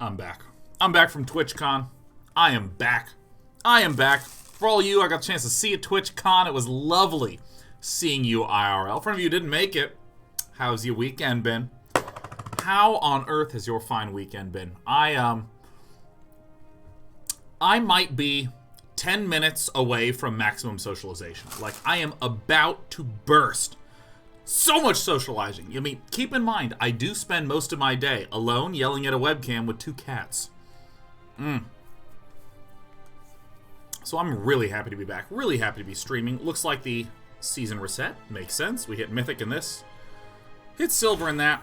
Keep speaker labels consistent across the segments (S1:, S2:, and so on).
S1: I'm back. I'm back from TwitchCon. I am back. I am back. For all of you I got a chance to see at TwitchCon, it was lovely seeing you IRL. For any of you who didn't make it, how's your weekend been? How on earth has your fine weekend been? I might be 10 minutes away from maximum socialization. Like, I am about to burst. So much socializing. I mean, keep in mind, I do spend most of my day alone yelling at a webcam with 2 cats. So I'm really happy to be back. Really happy to be streaming. Looks like the season reset. Makes sense. We hit Mythic in this. Hit Silver in that.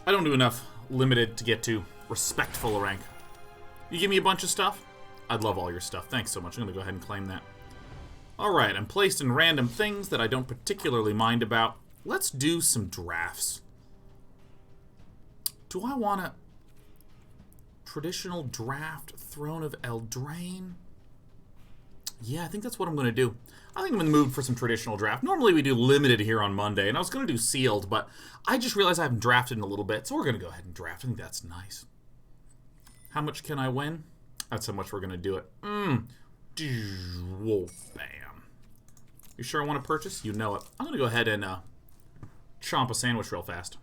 S1: I don't do enough Limited to get to Respectful rank. You give me a bunch of stuff? I'd love all your stuff. Thanks so much. I'm going to go ahead and claim that. Alright, I'm placed in random things that I don't particularly mind about. Let's do some drafts. Do I want a traditional draft Throne of Eldraine? Yeah, I think that's what I'm going to do. I think I'm in the mood for some traditional draft. Normally we do Limited here on Monday, and I was going to do Sealed, but I just realized I haven't drafted in a little bit, so we're going to go ahead and draft. I think that's nice. How much can I win? That's how much we're going to do it. Whoa, bam. You sure I want to purchase? You know it. I'm going to go ahead and chomp a sandwich real fast.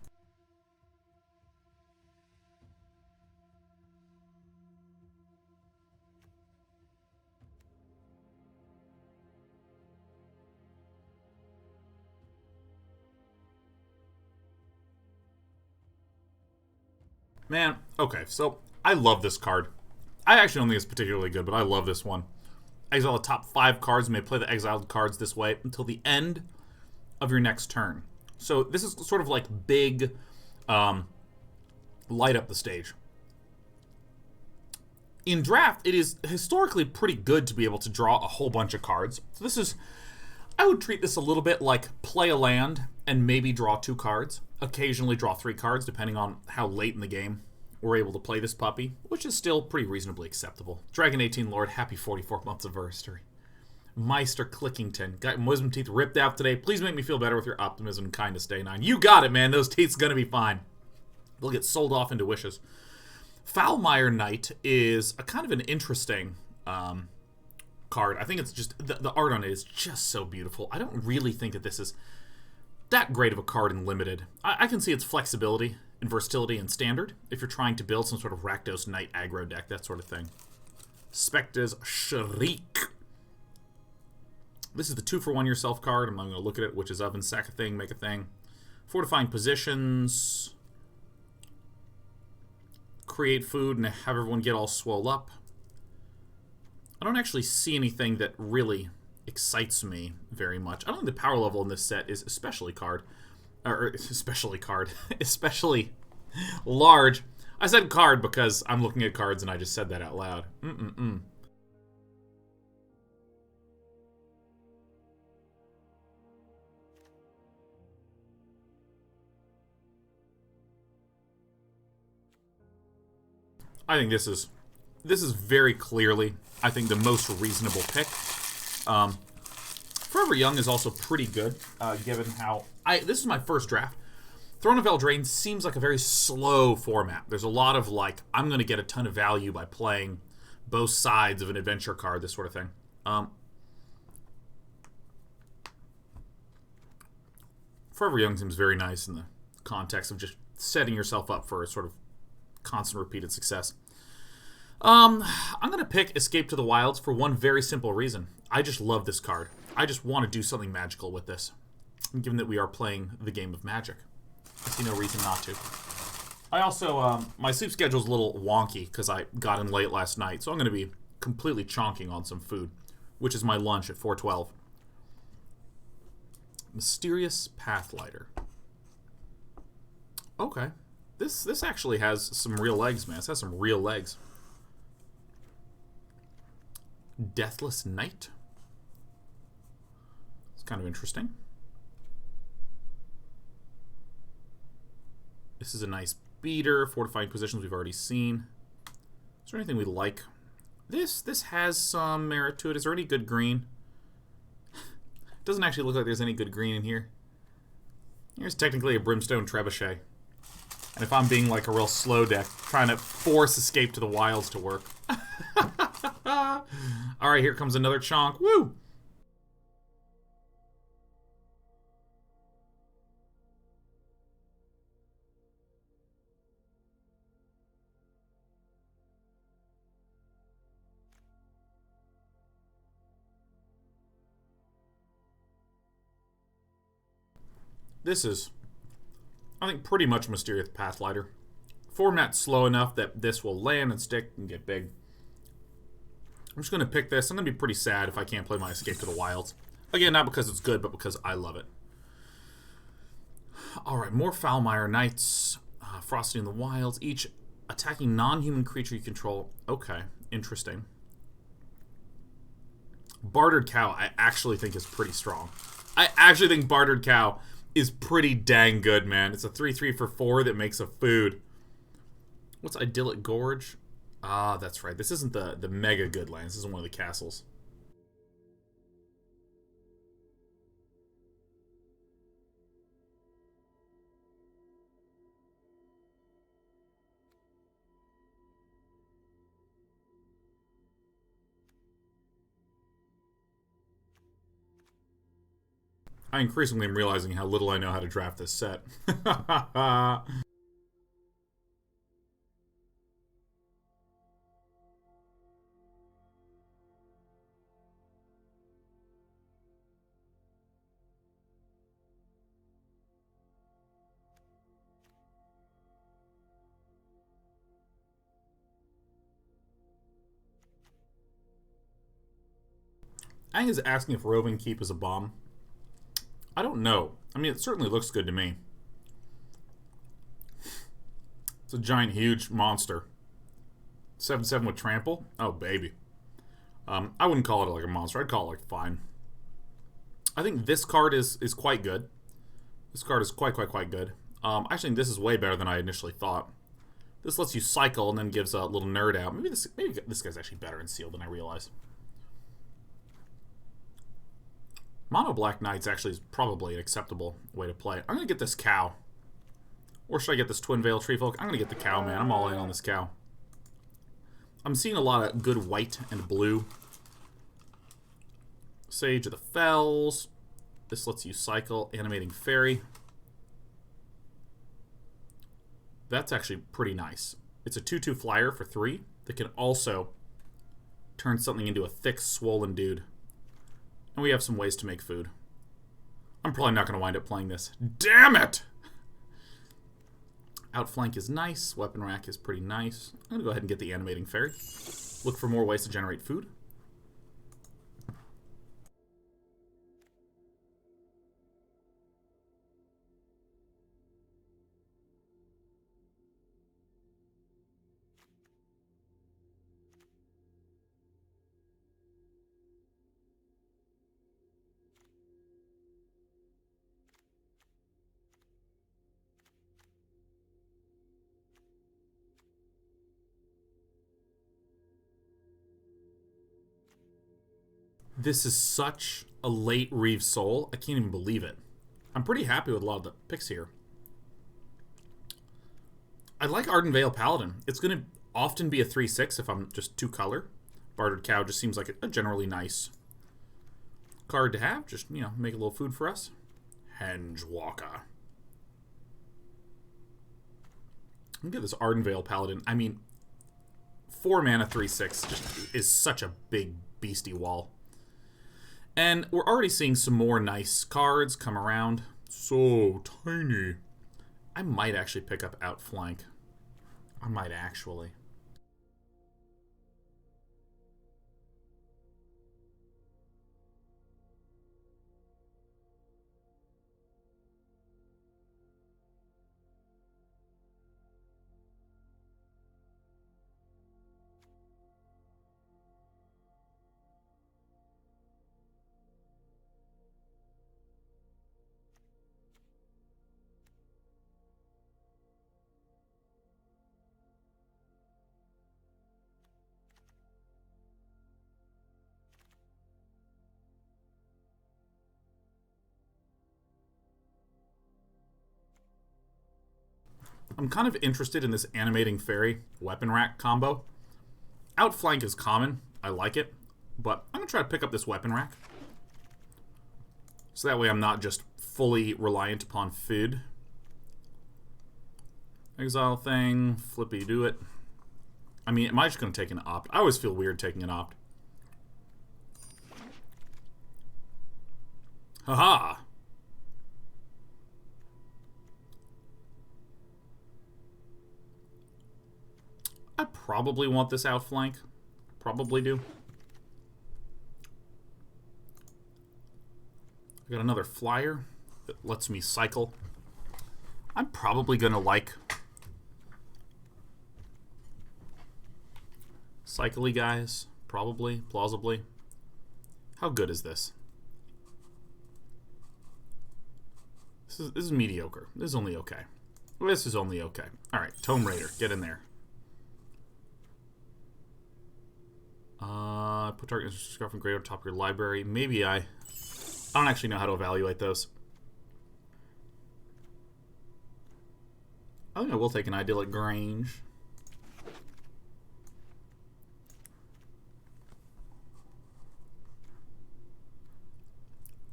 S1: Man, okay, so I love this card. I actually don't think it's particularly good, but I love this one. Exile the top 5 cards. You may play the exiled cards this way until the end of your next turn. So this is sort of like big light up the stage. In draft, it is historically pretty good to be able to draw a whole bunch of cards. So this is, I would treat this a little bit like play a land and maybe draw 2 cards. Occasionally draw 3 cards, depending on how late in the game we're able to play this puppy, which is still pretty reasonably acceptable. Dragon 18 Lord, happy 44 months anniversary. Meister Clickington, got my wisdom teeth ripped out today. Please make me feel better with your optimism and kindness, Day 9. You got it, man. Those teeth's gonna be fine. They'll get sold off into wishes. Foulmire Knight is a kind of an interesting card. I think it's just, the art on it is just so beautiful. I don't really think that this is that great of a card in Limited. I can see its flexibility and versatility in Standard, if you're trying to build some sort of Rakdos Knight aggro deck, that sort of thing. Spectres Shriek. This is the 2-for-1 yourself card. I'm not going to look at it, which is Oven, sack a thing, make a thing. Fortifying positions. Create food and have everyone get all swole up. I don't actually see anything that really excites me very much. I don't think the power level in this set is especially especially large. I said card because I'm looking at cards and I just said that out loud. I think this is very clearly, I think, the most reasonable pick. Forever Young is also pretty good, given how this is my first draft. Throne of Eldraine seems like a very slow format. There's a lot of, like, I'm going to get a ton of value by playing both sides of an adventure card, this sort of thing. Forever Young seems very nice in the context of just setting yourself up for a sort of constant repeated success. I'm going to pick Escape to the Wilds for one very simple reason. I just love this card. I just want to do something magical with this. And given that we are playing the game of Magic, I see no reason not to. I also, my sleep schedule is a little wonky because I got in late last night, so I'm going to be completely chonking on some food, which is my lunch at 4:12. Mysterious Pathlighter. Okay. This actually has some real legs, man. This has some real legs. Deathless Knight. It's kind of interesting. This is a nice beater. Fortifying positions we've already seen. Is there anything we like? This has some merit to it. Is there any good green? Doesn't actually look like there's any good green in here. Here's technically a Brimstone Trebuchet. And if I'm being like a real slow deck, trying to force Escape to the Wilds to work. Alright, here comes another chonk. Woo! This is, I think, pretty much Mysterious Pathlighter. Format's slow enough that this will land and stick and get big. I'm just going to pick this. I'm going to be pretty sad if I can't play my Escape to the Wilds. Again, not because it's good, but because I love it. Alright, more Foulmire Knights. Frosty in the Wilds. Each attacking non-human creature you control. Okay, interesting. Bartered Cow, I actually think is pretty strong. I actually think Bartered Cow is pretty dang good, man. It's a 3/3 for 4 that makes a food. What's Idyllic Gorge? Ah, that's right. This isn't the mega good land. This isn't one of the castles. I increasingly am realizing how little I know how to draft this set. Ang is asking if Roving Keep is a bomb. I don't know. I mean, it certainly looks good to me. It's a giant, huge monster. 7/7 with trample? Oh, baby. I wouldn't call it like a monster. I'd call it like fine. I think this card is quite good. This card is quite good. I actually think this is way better than I initially thought. This lets you cycle and then gives a little nerd out. Maybe this guy's actually better in sealed than I realized. Mono Black Knights actually is probably an acceptable way to play. I'm going to get this cow. Or should I get this Twin Veil Treefolk? I'm going to get the cow, man. I'm all in on this cow. I'm seeing a lot of good white and blue. Sage of the Fells. This lets you cycle. Animating Fairy. That's actually pretty nice. It's a 2/2 flyer for 3 that can also turn something into a thick, swollen dude. And we have some ways to make food. I'm probably not going to wind up playing this. Damn it! Outflank is nice. Weapon rack is pretty nice. I'm going to go ahead and get the Animating Fairy. Look for more ways to generate food. This is such a late Reeve Soul. I can't even believe it. I'm pretty happy with a lot of the picks here. I like Arden Vale Paladin. It's going to often be a 3/6 if I'm just 2 color. Bartered Cow just seems like a generally nice card to have. Just, you know, make a little food for us. Henge Walker. Look at this Arden Vale Paladin. I mean, 4 mana 3/6 just is such a big beastie wall. And we're already seeing some more nice cards come around. So tiny. I might actually pick up Outflank. I might actually. I'm kind of interested in this animating fairy weapon rack combo. Outflank is common. I like it. But I'm going to try to pick up this weapon rack. So that way I'm not just fully reliant upon food. Exile thing. Flippy do it. I mean, am I just going to take an opt? I always feel weird taking an opt. Haha! I probably want this outflank. Probably do. I got another flyer that lets me cycle. I'm probably gonna like cycly guys. Probably, plausibly. How good is this? This is mediocre. This is only okay. This is only okay. Alright, Tome Raider, get in there. Put target from grade on top of your library. Maybe I don't actually know how to evaluate those. I think I will take an Idyllic Grange.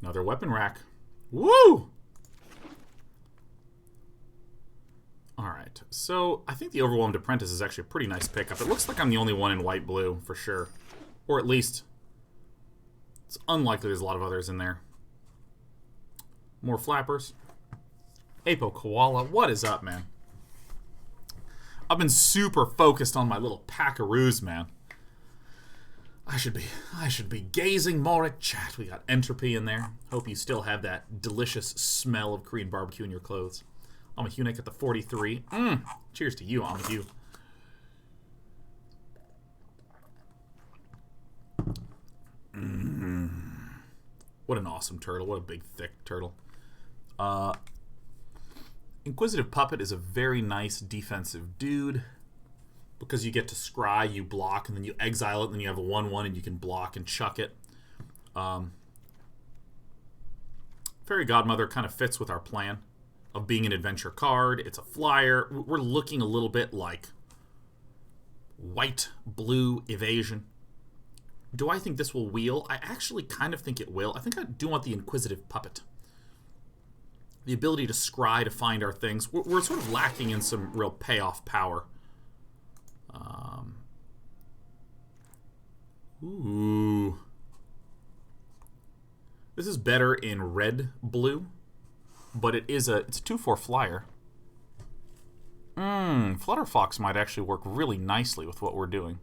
S1: Another weapon rack. Woo! Alright, so I think the Overwhelmed Apprentice is actually a pretty nice pickup. It looks like I'm the only one in white-blue, for sure. Or at least, it's unlikely there's a lot of others in there. More flappers. Apo Koala, what is up, man? I've been super focused on my little packaroos, man. I should be gazing more at chat. We got Entropy in there. Hope you still have that delicious smell of Korean barbecue in your clothes. I'm a Hunic at the 43. Cheers to you, Amadou. What an awesome turtle. What a big, thick turtle. Inquisitive Puppet is a very nice defensive dude. Because you get to scry, you block, and then you exile it, and then you have a 1-1, and you can block and chuck it. Fairy Godmother kind of fits with our plan of being an adventure card. It's a flyer. We're looking a little bit like white-blue evasion. Do I think this will wheel? I actually kind of think it will. I think I do want the Inquisitive Puppet. The ability to scry, to find our things. We're sort of lacking in some real payoff power. Ooh. This is better in red-blue. But it's a 2/4 flyer. Flutterfox might actually work really nicely with what we're doing.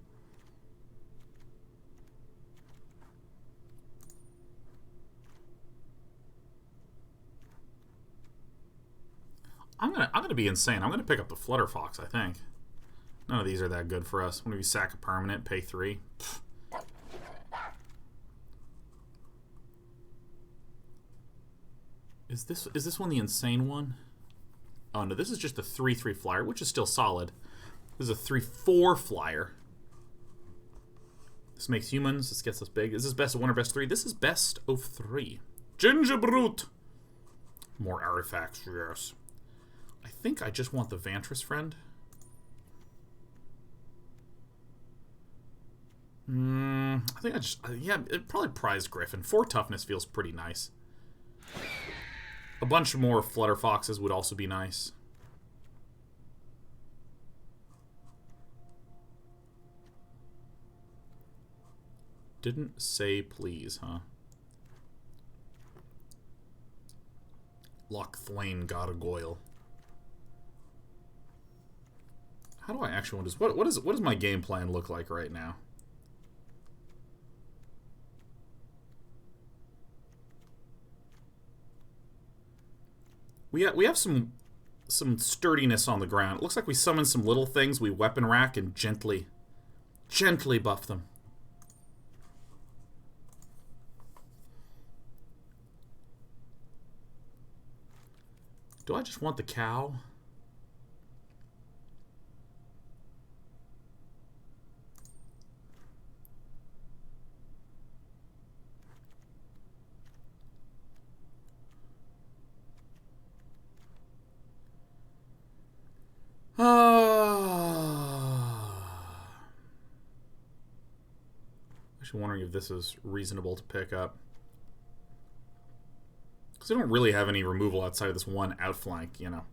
S1: I'm gonna be insane. I'm gonna pick up the Flutterfox, I think. None of these are that good for us. When we sack a permanent, pay 3. Pfft. Is this one the insane one? Oh no, this is just a 3/3 flyer, which is still solid. This is a 3/4 flyer. This makes humans. This gets us big. Is this best of 1 or best 3? This is best of 3. Ginger Brute. More artifacts, yes. I think I just want the Vantress friend. I think I just yeah, probably Prize Griffin. 4 toughness feels pretty nice. A bunch more Flutter Foxes would also be nice. Didn't say please, huh? Lochthwain Gargoyle. How do I actually want this? What does my game plan look like right now? We have some sturdiness on the ground. It looks like we summon some little things, we weapon rack and gently buff them. Do I just want the cow? Actually wondering if this is reasonable to pick up. Because I don't really have any removal outside of this one outflank, you know.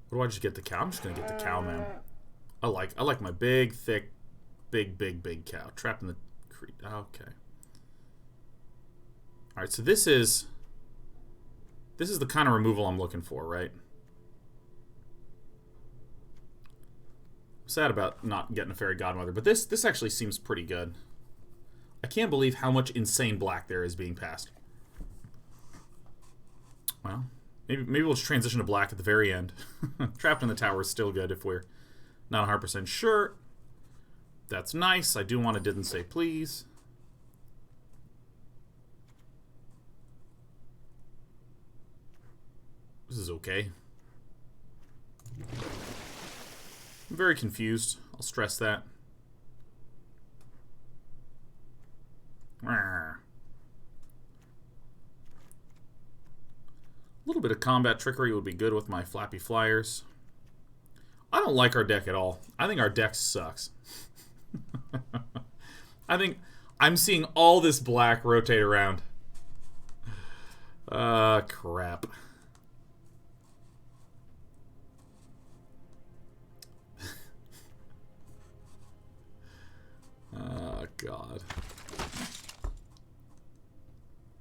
S1: What do I just get the cow? I'm just going to get the cow, man. I like my big, thick, big cow. Trapped in the creek. Okay. Alright, so this is the kind of removal I'm looking for, right? I'm sad about not getting a Fairy Godmother, but this actually seems pretty good. I can't believe how much insane black there is being passed. Well, maybe we'll just transition to black at the very end. Trapped in the Tower is still good if we're not 100% sure. That's nice. I do want a Didn't Say Please. This is okay. I'm very confused. I'll stress that. A little bit of combat trickery would be good with my Flappy Flyers. I don't like our deck at all. I think our deck sucks. I think I'm seeing all this black rotate around. Crap. Oh, God.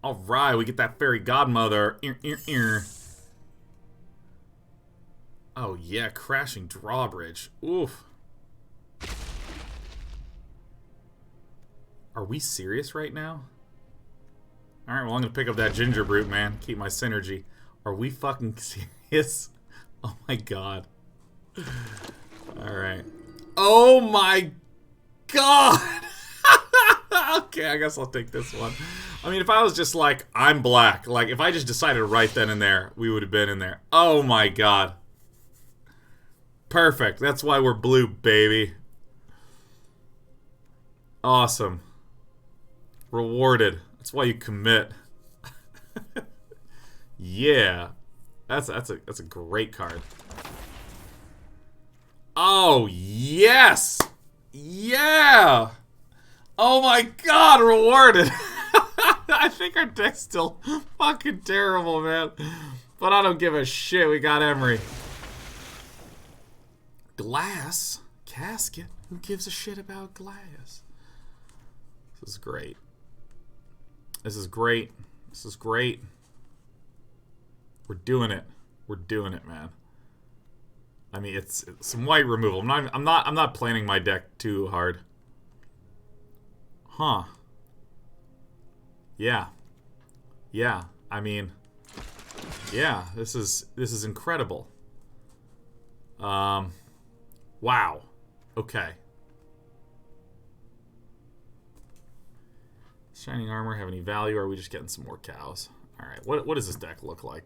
S1: Alright, we get that Fairy Godmother. Oh, yeah, Crashing Drawbridge. Oof. Are we serious right now? Alright, well, I'm gonna pick up that Ginger Brute, man. Keep my synergy. Are we fucking serious? Oh, my God. Alright. Oh, my God! Okay, I guess I'll take this one. I mean, if I was just like, I'm black, like, if I just decided right then and there, we would have been in there. Oh my God. Perfect. That's why we're blue, baby. Awesome. Rewarded. That's why you commit. Yeah. That's a great card. Oh, yes! Yeah! Oh my God, rewarded! I think our deck's still fucking terrible, man. But I don't give a shit, we got Emery. Glass? Casket? Who gives a shit about glass? This is great. This is great. This is great. We're doing it. We're doing it, man. I mean, it's some white removal. I'm not planning my deck too hard. Huh. Yeah. Yeah. I mean, yeah, this is incredible. Wow. Okay. Shining Armor have any value, or are we just getting some more cows? Alright, what does this deck look like?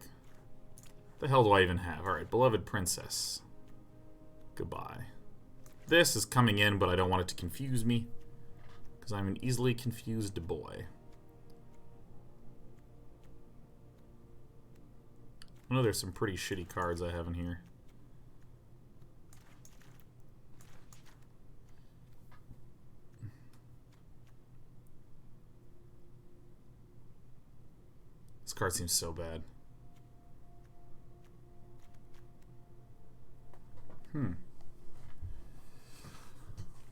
S1: The hell do I even have? Alright, Beloved Princess. Goodbye. This is coming in, but I don't want it to confuse me, because I'm an easily confused boy. I know there's some pretty shitty cards I have in here. This card seems so bad.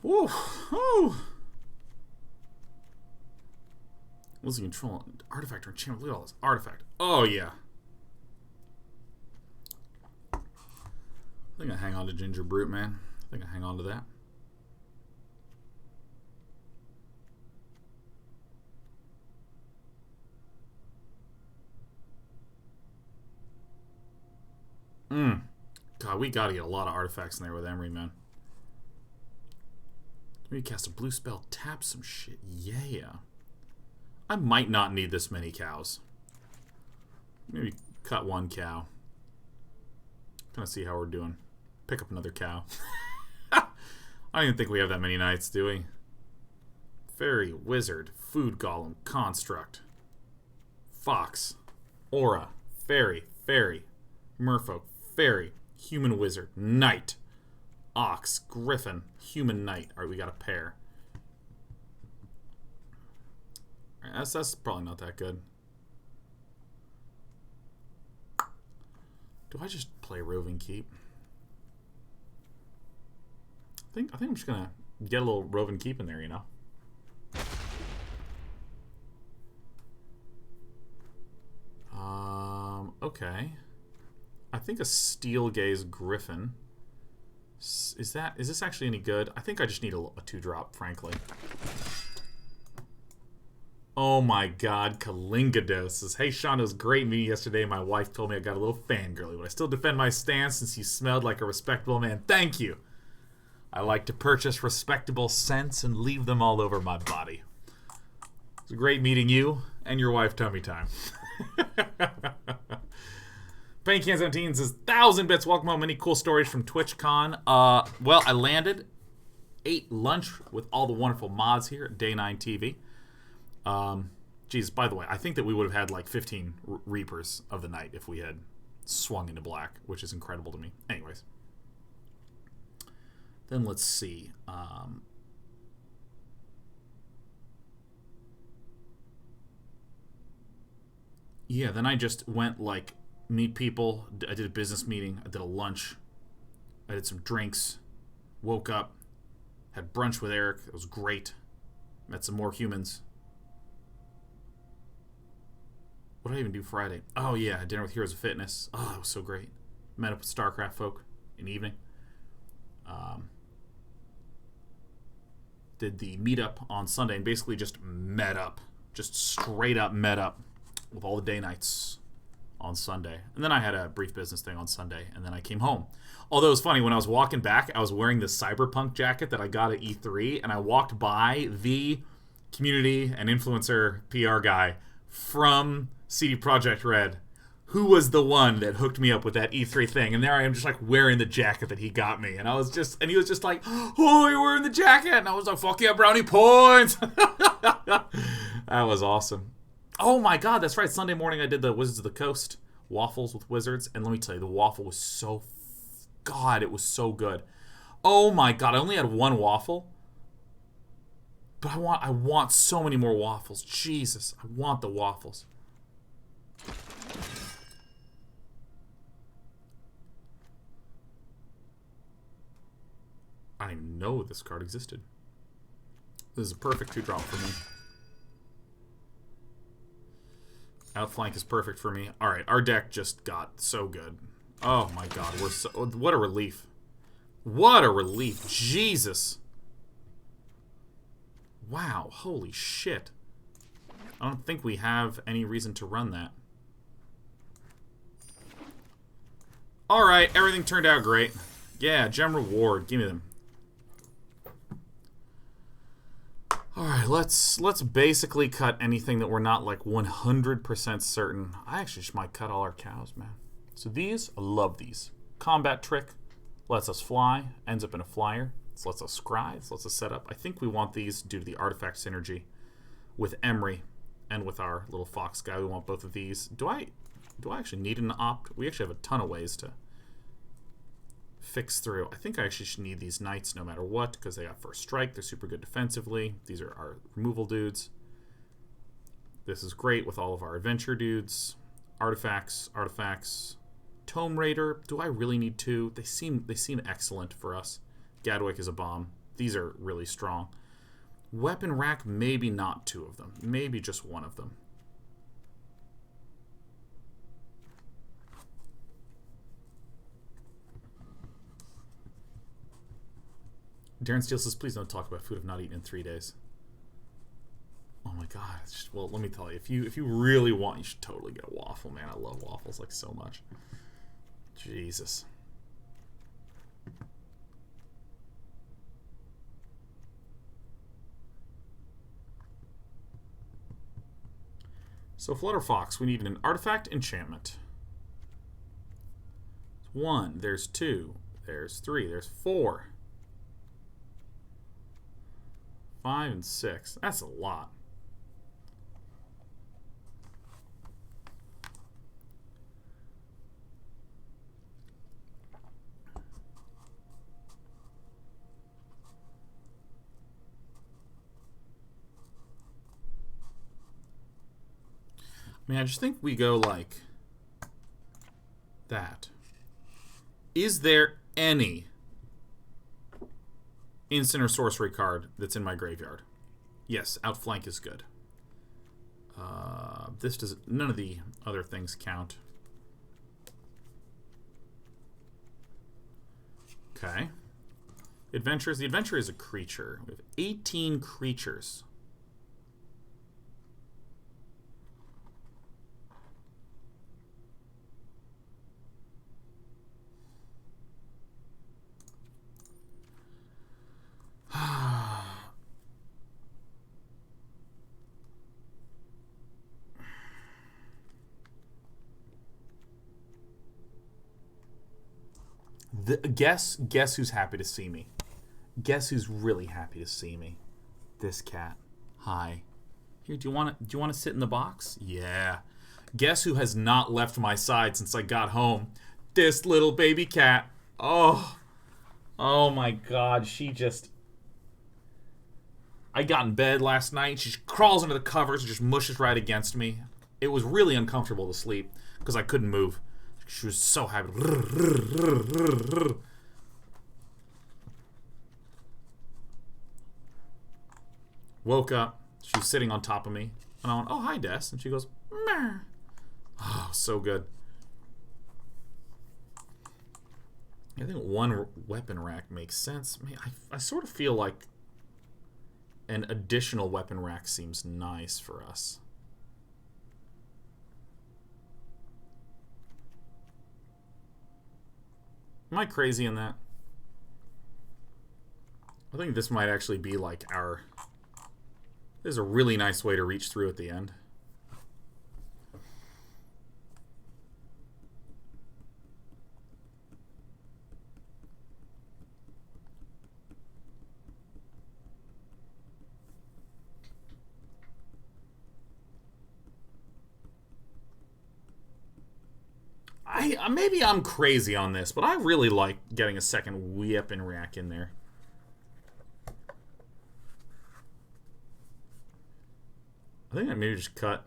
S1: Woo! Woo! Losing control. Artifact or enchantment. Look at all this artifact. Oh, yeah. I think I hang on to Ginger Brute, man. I think I hang on to that. God, we gotta get a lot of artifacts in there with Emery, man. Maybe cast a blue spell, tap some shit. Yeah. I might not need this many cows. Maybe cut one cow. Kind of see how we're doing. Pick up another cow. I don't even think we have that many knights, do we? Fairy, Wizard, Food Golem, Construct, Fox, Aura, Fairy, Merfolk, Fairy, Human Wizard, Knight. Ox, Griffin, Human Knight. Alright, we got a pair. Right, that's probably not that good. Do I just play Roving Keep? I think I'm just gonna get a little Roving Keep in there, you know? Okay. I think a Steel Gaze Griffin. Is this actually any good? I think I just need a 2-drop, frankly. Oh my god, Kalingados says, hey Sean, it was great meeting yesterday. My wife told me I got a little fangirly, but I still defend my stance since you smelled like a respectable man. Thank you. I like to purchase respectable scents and leave them all over my body. It was great meeting you and your wife, Tummy Time. Paincan17 says, 1,000 bits. Welcome home. Many cool stories from TwitchCon. Well, I landed, ate lunch with all the wonderful mods here at Day 9 TV. Geez, by the way, I think that we would have had like 15 Reapers of the night if we had swung into black, which is incredible to me. Anyways. Then let's see. Yeah, then I just went like meet people. I did a business meeting. I did a lunch. I did some drinks. Woke up. Had brunch with Eric. It was great. Met some more humans. What did I even do Friday? Oh, yeah. Dinner with Heroes of Fitness. Oh, that was so great. Met up with StarCraft folk in the evening. Did the meetup on Sunday and basically just met up. Just straight up met up with all the day nights on Sunday. And then I had a brief business thing on Sunday, and then I came home. Although it was funny, when I was walking back, I was wearing this Cyberpunk jacket that I got at E3, and I walked by the community and influencer PR guy from CD Projekt Red, who was the one that hooked me up with that E3 thing. And there I am just like wearing the jacket that he got me. And he was just like, oh, you're wearing the jacket. And I was like, fuck yeah, brownie points. That was awesome. Oh my god, that's right. Sunday morning I did the Wizards of the Coast waffles with Wizards, and let me tell you, the waffle was so... God, it was so good. Oh my god, I only had one waffle, but I want so many more waffles. Jesus, I want the waffles. I didn't even know this card existed. This is a perfect 2-drop for me. Outflank is perfect for me. Alright, our deck just got so good. Oh my god, we're so... What a relief. What a relief. Jesus. Wow, holy shit. I don't think we have any reason to run that. Alright, everything turned out great. Yeah, gem reward. Give me them. Alright, let's basically cut anything that we're not like 100% certain. I actually just might cut all our cows, man. So these, I love these. Combat trick, lets us fly, ends up in a flyer. This lets us scry, this lets us set up. I think we want these due to the artifact synergy with Emery and with our little fox guy. We want both of these. Do I actually need an opt? We actually have a ton of ways to fix through. I think I actually should need these knights no matter what, because they got first strike. They're super good defensively. These are our removal dudes. This is great with all of our adventure dudes. Artifacts. Tome Raider. Do I really need 2? They seem excellent for us. Gadwick is a bomb. These are really strong. Weapon rack, maybe not 2 of them. Maybe just 1 of them. Darren Steele says, please don't talk about food I've not eaten in 3 days. Oh my god. It's just, well, let me tell you, if you really want, you should totally get a waffle, man. I love waffles like so much. Jesus. So Flutterfox, we need an artifact enchantment. 1, there's 2, there's 3, there's 4. 5 and 6. That's a lot. I mean, I just think we go like that. Is there any instant or sorcery card that's in my graveyard? Yes, Outflank is good. This does none of the other things count. Okay. Adventures. The adventure is a creature. We have 18 creatures. Guess who's happy to see me? Guess who's really happy to see me? This cat. Hi. Here, do you want to sit in the box? Yeah. Guess who has not left my side since I got home? This little baby cat. Oh. Oh my god, she just... I got in bed last night. She just crawls under the covers and just mushes right against me. It was really uncomfortable to sleep because I couldn't move. She was so happy. Woke up. She was sitting on top of me. And I went, oh, hi, Des. And she goes, meh. Oh, so good. I think one weapon rack makes sense. Man, I sort of feel like an additional weapon rack seems nice for us. Am I crazy in that? I think this might actually be like our... There's a really nice way to reach through at the end. Maybe I'm crazy on this, but I really like getting a second weapon rack in there. I think I maybe just cut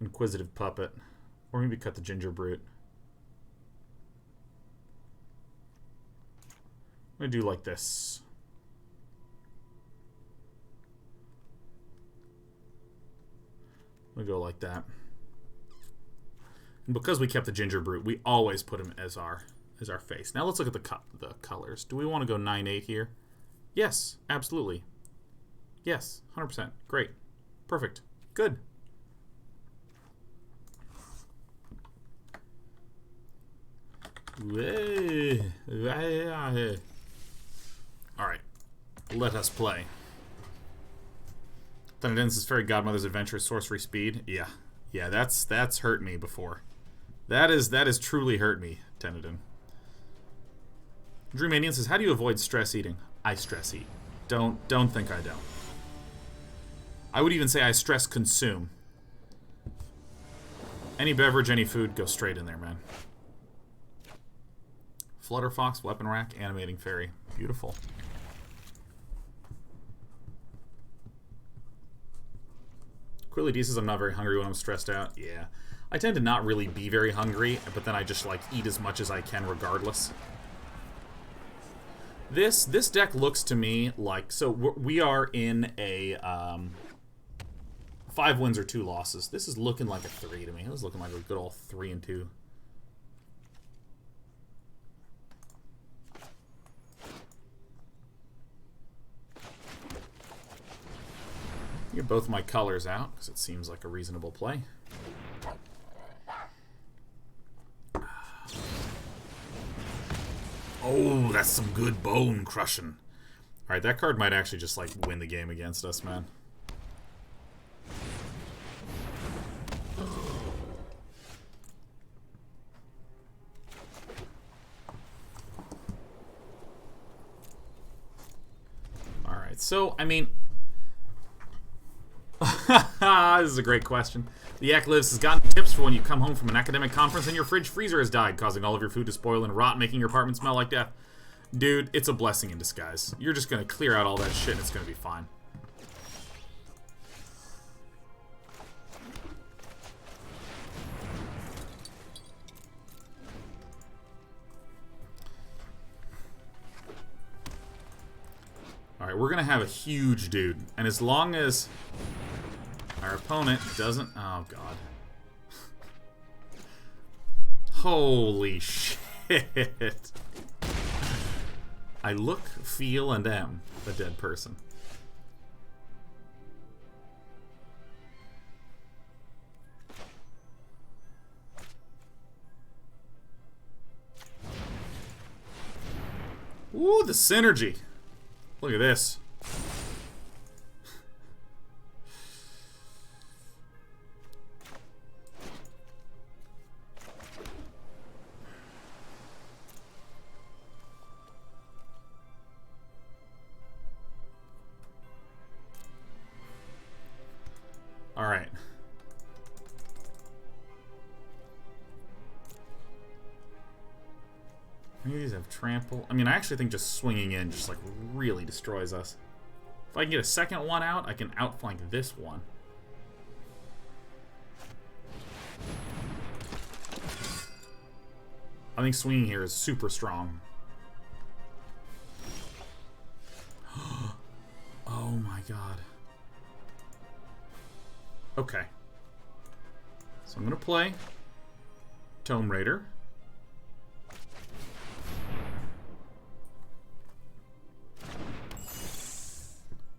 S1: Inquisitive Puppet, or maybe cut the Ginger Brute. I'm gonna do like this. I'm gonna go like that. And because we kept the Ginger Brute, we always put him as our face. Now let's look at the colors. Do we want to go 9/8 here? Yes, absolutely. Yes, 100%. Great. Perfect. Good. Alright. Let us play. Thunderden's Fairy Godmother's Adventure Sorcery Speed. Yeah. Yeah, that's hurt me before. That has truly hurt me, Tenedin. Dreamanian says, how do you avoid stress eating? I stress eat. Don't think I don't. I would even say I stress consume. Any beverage, any food, go straight in there, man. Flutterfox, Weapon Rack, Animating Fairy. Beautiful. Quilly D says, I'm not very hungry when I'm stressed out. Yeah. I tend to not really be very hungry, but then I just, like, eat as much as I can regardless. This deck looks to me like... So, we are in a 5 wins or 2 losses. This is looking like a 3 to me. It was looking like a good old 3-2. Get both my colors out, because it seems like a reasonable play. Oh, that's some good bone crushing. Alright, that card might actually just, like, win the game against us, man. Alright, so, I mean... This is a great question. The Yak Lives has gotten tips for when you come home from an academic conference and your fridge freezer has died, causing all of your food to spoil and rot, making your apartment smell like death. Dude, it's a blessing in disguise. You're just gonna clear out all that shit and it's gonna be fine. Alright, we're gonna have a huge dude. And as long as our opponent doesn't... Oh, God. Holy shit. I look, feel, and am a dead person. Ooh, the synergy. Look at this. All right. Any of these have trample? I mean, I actually think just swinging in just, like, really destroys us. If I can get a second one out, I can outflank this one. I think swinging here is super strong. Oh my god. Okay. So I'm gonna play Tome Raider.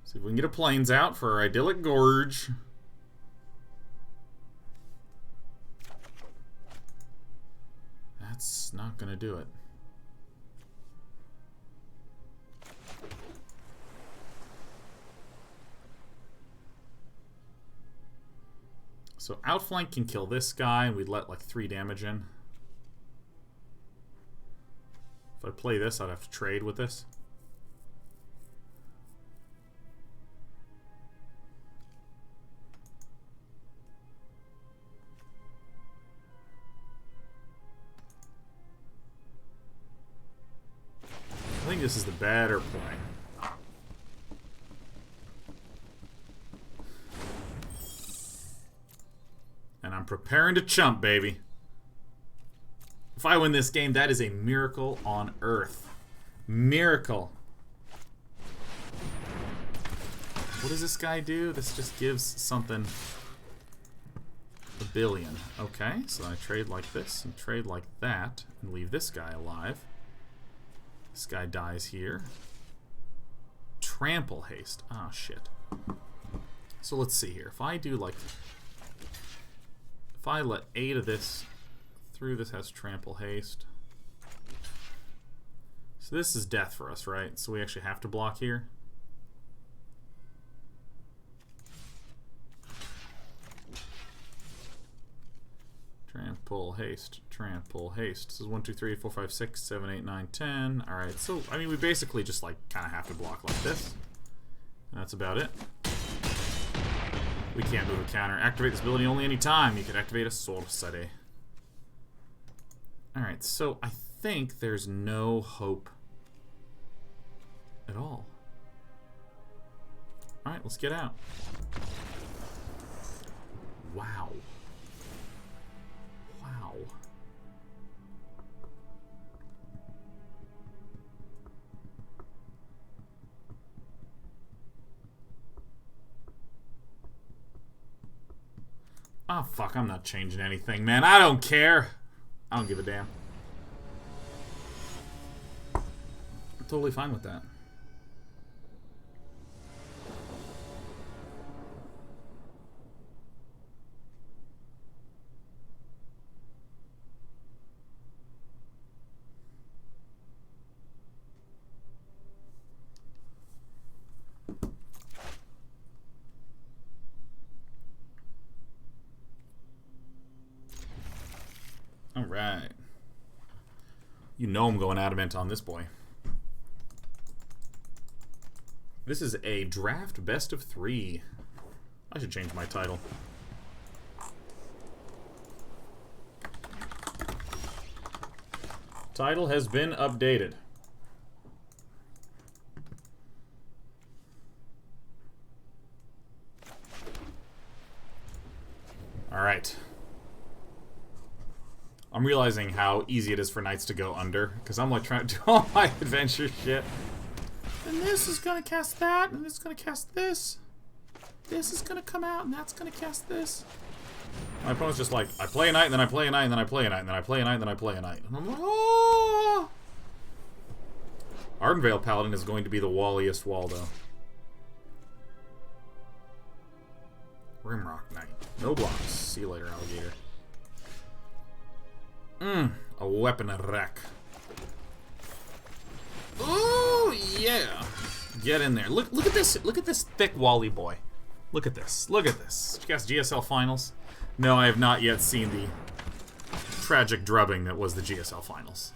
S1: See if we can get a plains out for our idyllic gorge. That's not gonna do it. So outflank can kill this guy, and we'd let like 3 damage in. If I play this, I'd have to trade with this. I think this is the better play. And I'm preparing to chump, baby. If I win this game, that is a miracle on Earth. Miracle. What does this guy do? This just gives something a billion. Okay, so I trade like this and trade like that and leave this guy alive. This guy dies here. Trample haste. Ah, shit. So let's see here. If I do like... If I let 8 of this through, this has trample haste. So this is death for us, right? So we actually have to block here. Trample haste, trample haste. This is 1, 2, 3, 4, 5, 6, 7, 8, 9, 10. Alright, so I mean we basically just like kinda have to block like this. And that's about it. We can't move a counter. Activate this ability only any time. You can activate a sorcery. Alright, so I think there's no hope at all. Alright, let's get out. Wow. Wow. Oh, fuck, I'm not changing anything, man. I don't care. I don't give a damn. I'm totally fine with that. Alright. You know I'm going adamant on this boy. This is a draft best of 3. I should change my title. Title has been updated. Alright. I'm realizing how easy it is for knights to go under, because I'm like trying to do all my adventure shit. And this is gonna cast that, and this is gonna cast this. This is gonna come out, and that's gonna cast this. My opponent's just like, I play a knight, and then I play a knight, and then I play a knight, and then I play a knight, and then I play a knight. And I'm like, oh! Ardenvale Paladin is going to be the walliest wall, though. Rimrock Knight. No blocks. See you later, alligator. A weapon rack. Oh yeah! Get in there. Look at this. Look at this thick Wally boy. Look at this. Look at this. Did you guys GSL finals? No, I have not yet seen the tragic drubbing that was the GSL finals.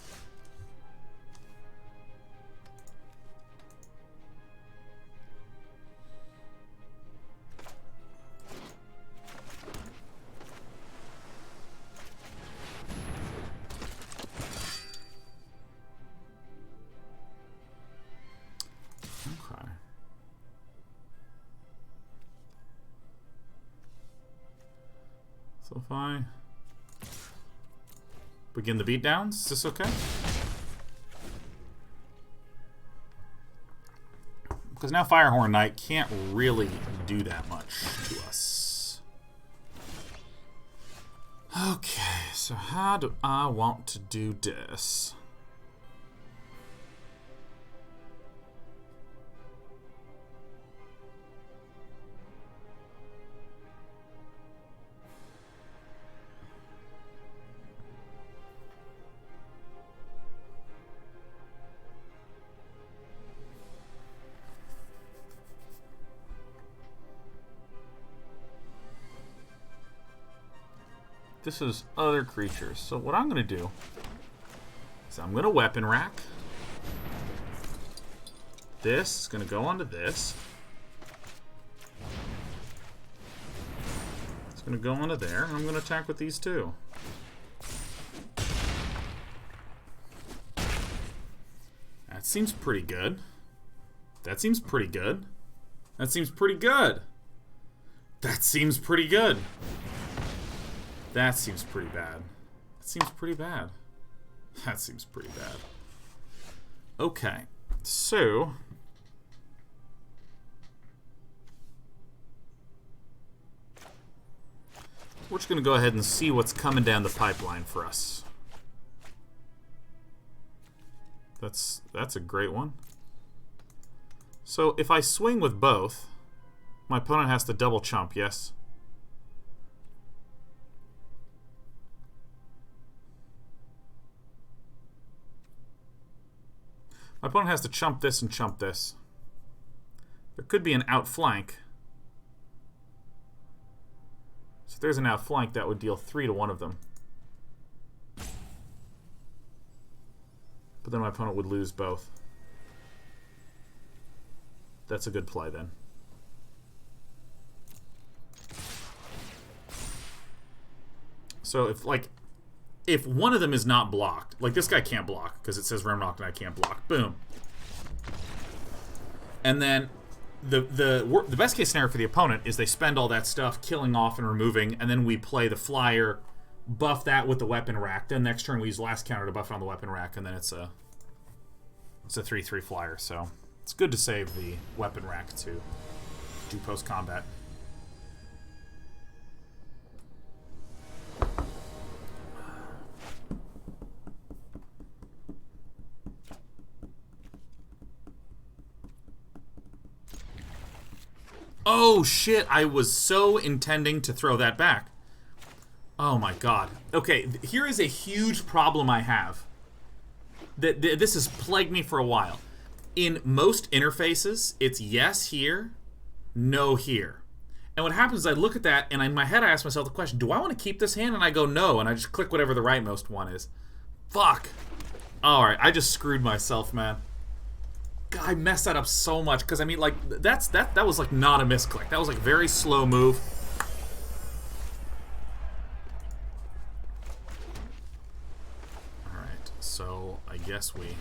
S1: So if I begin the beatdowns, is this okay? Because now Firehorn Knight can't really do that much to us. Okay, so how do I want to do this? This is other creatures. So what I'm going to do is I'm going to weapon rack. This is going to go onto this. It's going to go onto there. And I'm going to attack with these two. That seems pretty good. That seems pretty good. That seems pretty good. That seems pretty good. That seems pretty bad. That seems pretty bad. That seems pretty bad. Okay, so we're just going to go ahead and see what's coming down the pipeline for us. That's a great one. So if I swing with both, my opponent has to double chump, yes? My opponent has to chump this and chump this. There could be an outflank. So if there's an outflank, that would deal 3 to one of them. But then my opponent would lose both. That's a good play then. So if one of them is not blocked, like this guy can't block because it says Rimrock and I can't block. Boom. And then the best case scenario for the opponent is they spend all that stuff killing off and removing, and then we play the flyer, buff that with the weapon rack. Then next turn we use last counter to buff it on the weapon rack, and then it's a 3/3 flyer. So it's good to save the weapon rack to do post combat. Oh shit, I was so intending to throw that back. Oh my god. Okay, here is a huge problem I have. This has plagued me for a while. In most interfaces, it's yes here, no here. And what happens is I look at that, and in my head I ask myself the question, do I want to keep this hand? And I go no, and I just click whatever the rightmost one is. Fuck. Alright, I just screwed myself, man. God, I messed that up so much, because I mean, like, that was like not a misclick. That was like very slow move. Alright, so I guess we...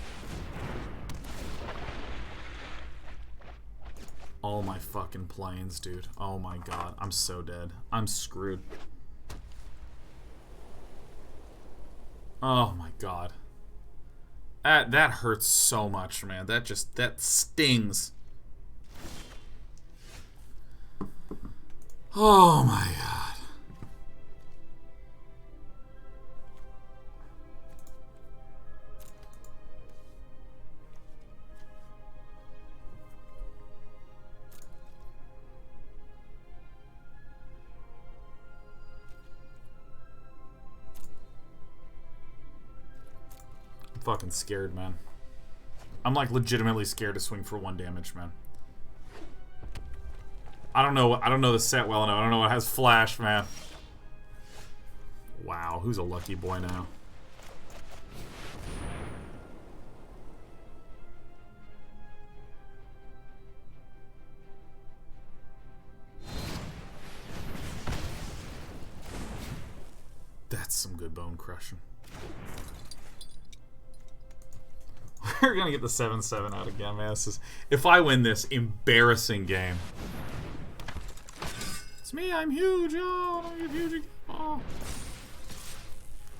S1: Oh my fucking planes, dude. Oh my god, I'm so dead. I'm screwed. Oh my god. That hurts so much, man. That stings. Oh my god. I'm fucking scared, man. I'm like legitimately scared to swing for 1 damage, man. I don't know the set well enough. I don't know what has flash, man. Wow, who's a lucky boy now? That's some good bone crushing. We're gonna get the 7-7 out again, man. This is, if I win this, embarrassing game. It's me, I'm huge. Oh, don't get huge again. Oh.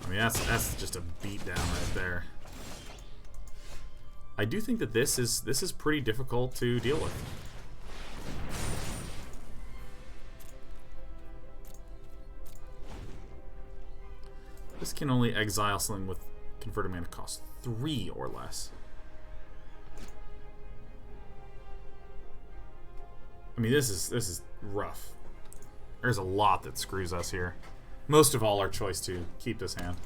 S1: I mean, that's just a beatdown right there. I do think that this is pretty difficult to deal with. This can only exile something with converted mana cost 3 or less. I mean, this is rough. There's a lot that screws us here. Most of all, our choice to keep this hand.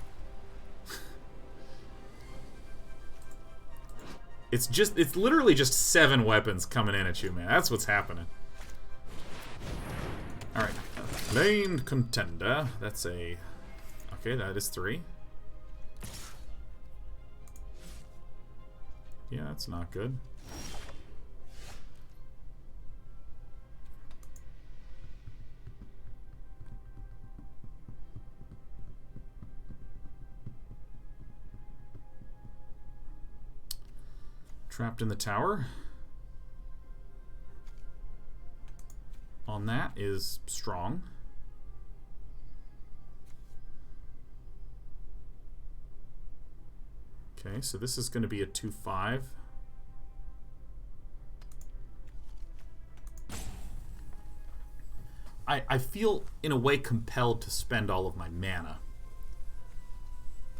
S1: It's literally just 7 weapons coming in at you, man. That's what's happening. Alright. Lane Contender. That's a... Okay, that is 3. Yeah, that's not good. Trapped in the tower. On that is strong. Okay, so this is going to be a 2/5. I feel, in a way, compelled to spend all of my mana.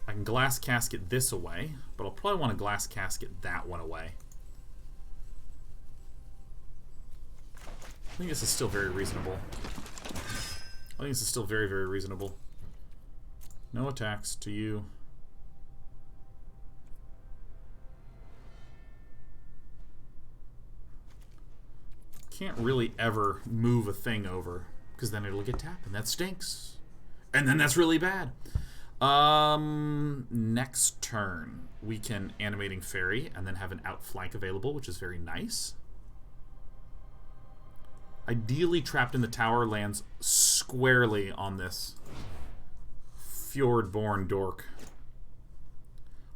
S1: I can Glass Casket this away, but I'll probably want to Glass Casket that one away. I think this is still very reasonable. I think this is still very, very reasonable. No attacks to you. Can't really ever move a thing over, because then it'll get tapped, and that stinks. And then that's really bad. Next turn, we can Animating Fairy and then have an outflank available, which is very nice. Ideally, Trapped in the Tower lands squarely on this Fjordborn Dork.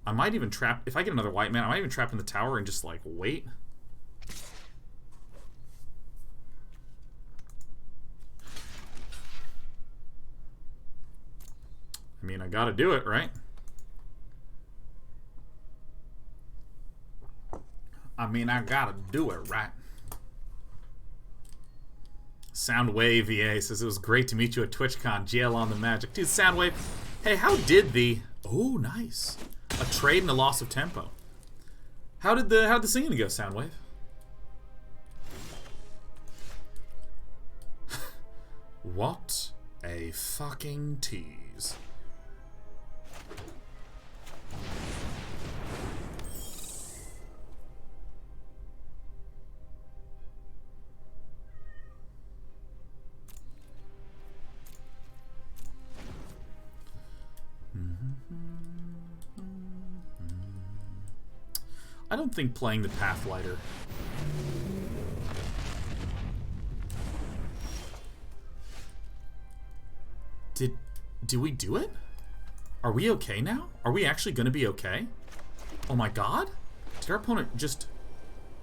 S1: I might even trap, if I get another white man, I might even trap in the tower and just, like, wait. I mean, I gotta do it, right? I mean, I gotta do it, right? Soundwave VA says, it was great to meet you at TwitchCon. GL on the magic. Dude, Soundwave, hey, how did the... Oh, nice. A trade and a loss of tempo. How did the singing go, Soundwave? What a fucking tease. I don't think playing the Pathlighter. Did we do it? Are we okay now? Are we actually going to be okay? Oh my god? Did our opponent just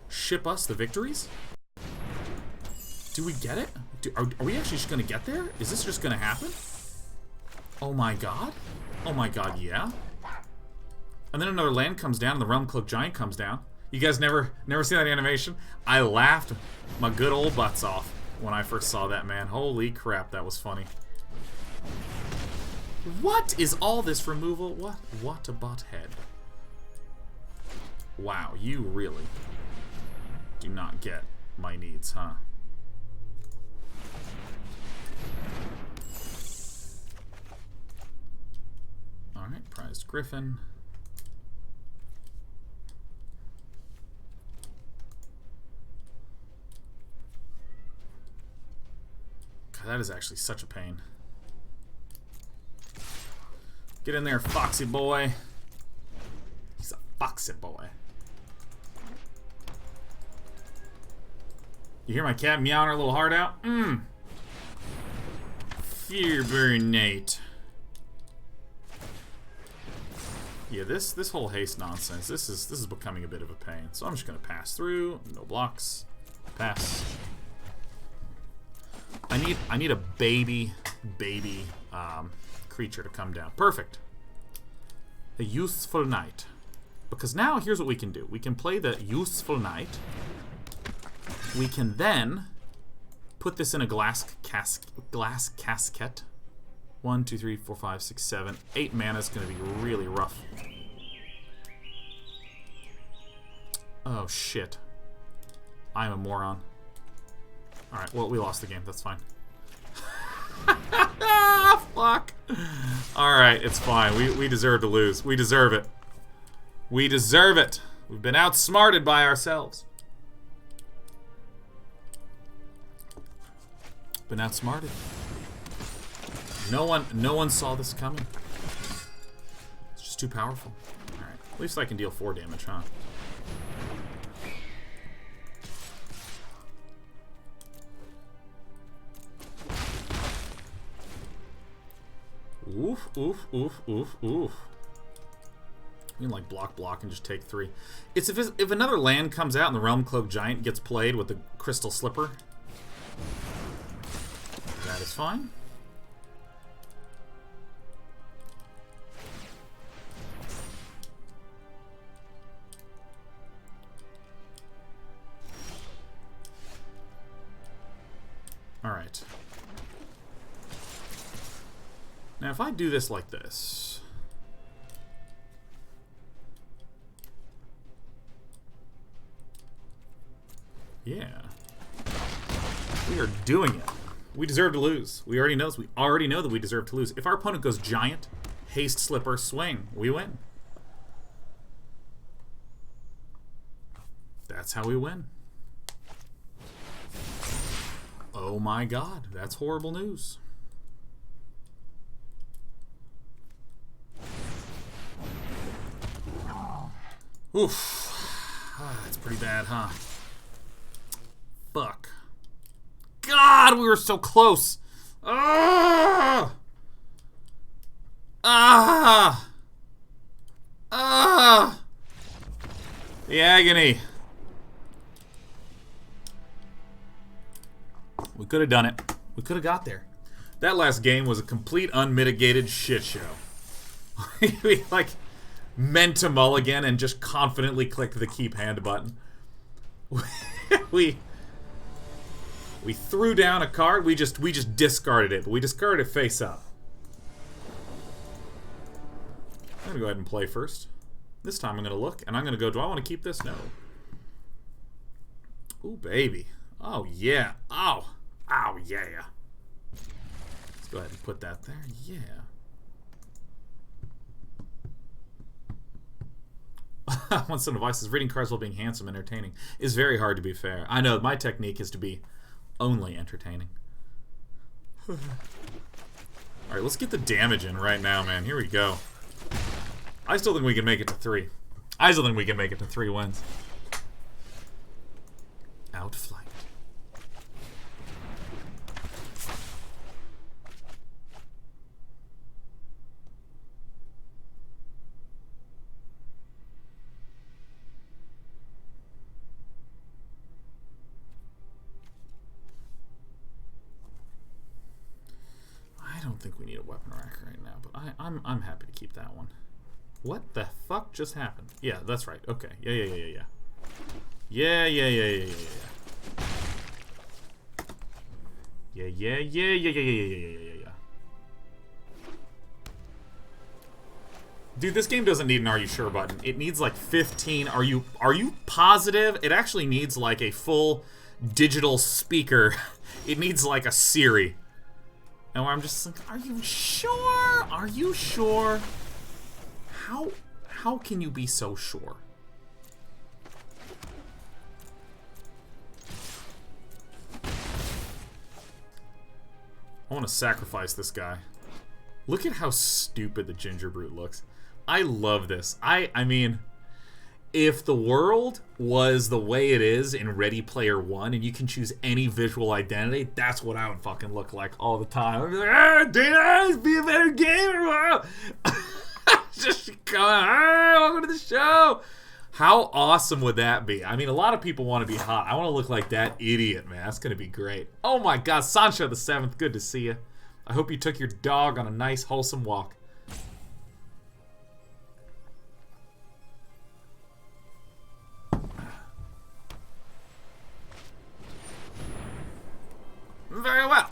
S1: ship us the victories? Do we get it? Are we actually just going to get there? Is this just going to happen? Oh my god? Oh my god, yeah? And then another land comes down, and the Realm Cloak Giant comes down. You guys never see that animation? I laughed my good old butts off when I first saw that, man. Holy crap, that was funny. What is all this removal? What a butthead. Wow, you really do not get my needs, huh? Alright, prized Griffin. God, that is actually such a pain. Get in there, foxy boy. He's a foxy boy. You hear my cat meowing her little heart out? Fearburnate. Yeah, this whole haste nonsense, this is becoming a bit of a pain. So I'm just gonna pass through. No blocks. Pass. I need a baby creature to come down. Perfect. A useful knight. Because now here's what we can do. We can play the useful knight. We can then put this in a glass casket. 1, 2, 3, 4, 5, 6, 7, 8 mana is going to be really rough. Oh shit. I'm a moron. Alright, well, we lost the game. That's fine. Fuck. Alright, it's fine. We deserve to lose. We deserve it. We deserve it. We've been outsmarted by ourselves. Been outsmarted. No one saw this coming. It's just too powerful. Alright, at least I can deal 4 damage, huh? Oof, oof, oof, oof, oof. You can like block and just take 3. It's if another land comes out and the Realm Cloak Giant gets played with the Crystal Slipper. That is fine. Alright. Now if I do this like this... Yeah. We are doing it. We deserve to lose. We already know that we deserve to lose. If our opponent goes Giant, Haste, Slipper, Swing, we win. That's how we win. Oh my god, that's horrible news. Oof. That's pretty bad, huh? Fuck. God, we were so close. Ah! Ah! Ah! The agony. We could have done it. We could have got there. That last game was a complete unmitigated shit show. We like meant to mulligan and just confidently clicked the keep hand button. we threw down a card. We just discarded it, but we discarded it face up. I'm gonna go ahead and play first. This time I'm gonna look and I'm gonna go, do I want to keep this? No. Ooh, baby. Oh yeah. Oh. Oh yeah. Let's go ahead and put that there. Yeah. One some advice says reading cards while being handsome and entertaining is very hard, to be fair. I know my technique is to be only entertaining. Alright, let's get the damage in right now, man. Here we go. I still think we can make it to 3. I still think we can make it to 3 wins. Outflight. I don't think we need a weapon rack right now, but I'm happy to keep that one. What the fuck just happened? Yeah, that's right. Okay. Yeah. Yeah. Dude, this game doesn't need an "Are you sure" button. It needs like 15. Are you positive? It actually needs like a full digital speaker. It needs like a Siri. And I'm just like, are you sure? Are you sure? How can you be so sure? I want to sacrifice this guy. Look at how stupid the Ginger Brute looks. I love this. I mean, if the world was the way it is in Ready Player One and you can choose any visual identity, that's what I would fucking look like all the time. I'd be like, ah, Dana, be a better gamer. Just come on, welcome to the show. How awesome would that be? I mean, a lot of people want to be hot. I want to look like that idiot, man. That's going to be great. Oh my God, Sancho the 7th, good to see you. I hope you took your dog on a nice, wholesome walk. Very well.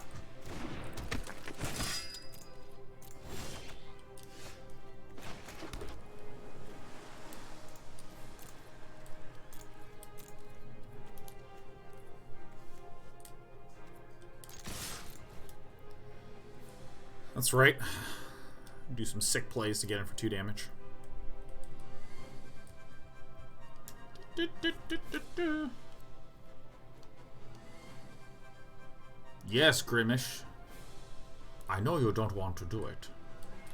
S1: That's right. Do some sick plays to get him for 2 damage. Yes, Grimmish. I know you don't want to do it.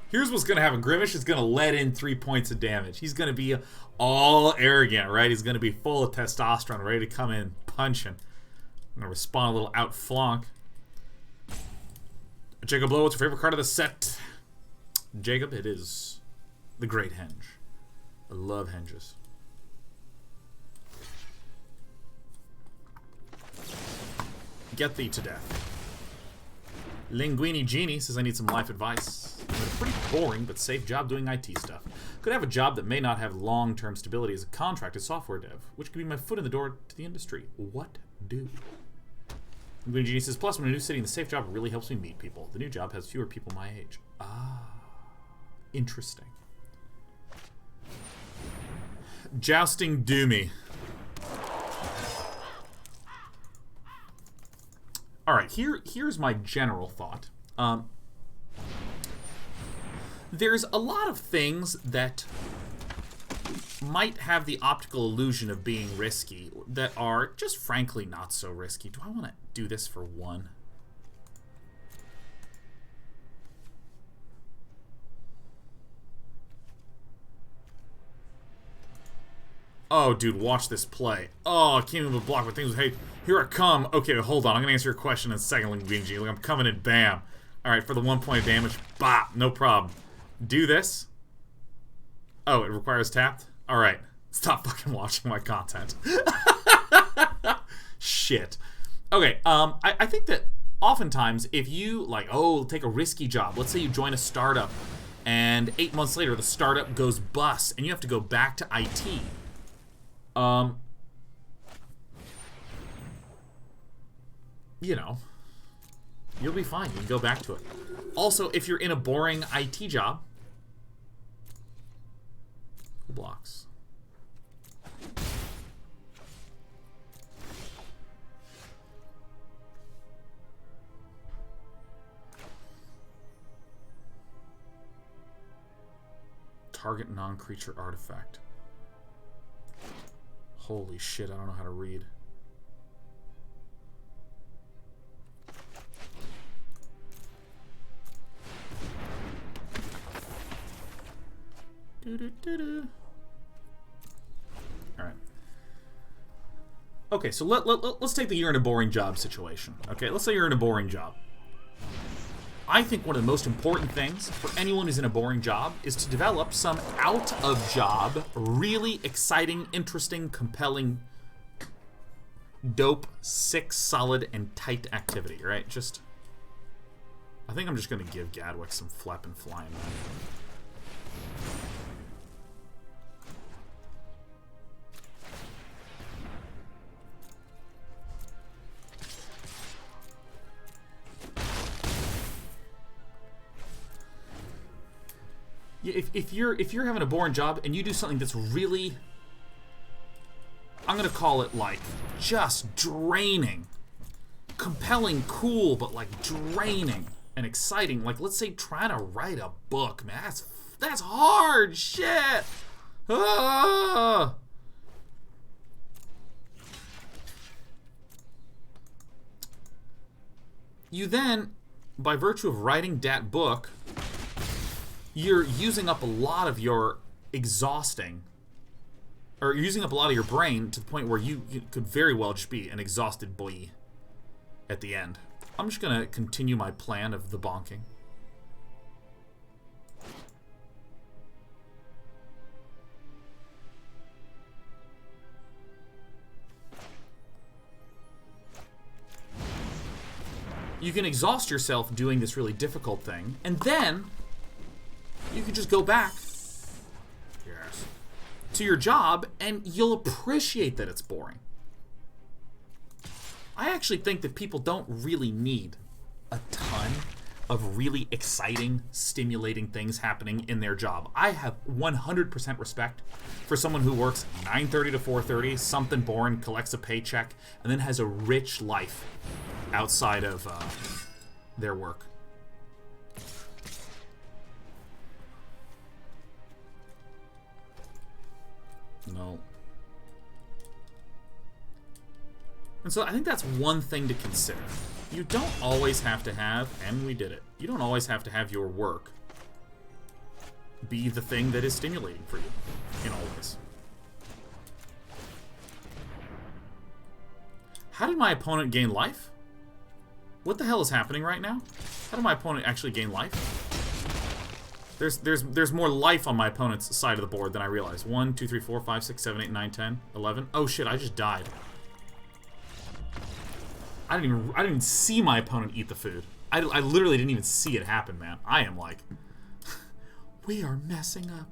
S1: Here's what's going to happen. Grimmish is going to let in 3 points of damage. He's going to be all arrogant, right? He's going to be full of testosterone, ready to come in punching. I'm going to respond a little outflank. Jacob Blow, what's your favorite card of the set? Jacob, it is the Great Henge. I love henges. Get thee to death. Linguini Genie says I need some life advice. I have a pretty boring but safe job doing IT stuff. Could have a job that may not have long-term stability as a contracted software dev, which could be my foot in the door to the industry. What do? Linguini Genie says, plus when a new city in the safe job really helps me meet people. The new job has fewer people my age. Ah, interesting. Jousting Doomy. Alright, here's my general thought. There's a lot of things that might have the optical illusion of being risky that are just frankly not so risky. Do I want to do this for 1? Oh, dude, watch this play. Oh, I can't even block with things with hate. Here I come. Okay, hold on. I'm going to answer your question in a second, Linguini. Like, I'm coming in. Bam. All right, for the 1 point of damage. Bop. No problem. Do this. Oh, it requires tapped? All right. Stop fucking watching my content. Shit. Okay, I think that oftentimes if you, like, take a risky job. Let's say you join a startup, and 8 months later the startup goes bust, and you have to go back to IT. You know, you'll be fine. You can go back to it. Also, if you're in a boring IT job, blocks. Target non-creature artifact. Holy shit, I don't know how to read. Alright. Okay, so let's take the you're in a boring job situation. Okay, let's say you're in a boring job. I think one of the most important things for anyone who's in a boring job is to develop some out-of-job, really exciting, interesting, compelling, dope, sick, solid, and tight activity, right? Just... I think I'm just going to give Gadwick some flep and flying. if you're having a boring job and you do something that's really, I'm gonna call it like just draining, compelling, cool, but like draining and exciting. Like, let's say trying to write a book, man. That's hard shit. Ah! You then, by virtue of writing that book, you're using up a lot of your exhausting, or you're using up a lot of your brain to the point where you could very well just be an exhausted boy at the end. I'm just gonna continue my plan of the bonking. You can exhaust yourself doing this really difficult thing, and then you can just go back to your job, and you'll appreciate that it's boring. I actually think that people don't really need a ton of really exciting, stimulating things happening in their job. I have 100% respect for someone who works 9:30 to 4:30, something boring, collects a paycheck, and then has a rich life outside of their work. No. And so I think that's one thing to consider. You don't always have to have, and we did it, you don't always have to have your work be the thing that is stimulating for you in all ways. How did my opponent gain life? What the hell is happening right now? How did my opponent actually gain life? There's more life on my opponent's side of the board than I realized. 1, 2, 3, 4, 5, 6, 7, 8, 9, 10, 11. Oh shit, I just died. I didn't even see my opponent eat the food. I literally didn't even see it happen, man. I am like, we are messing up.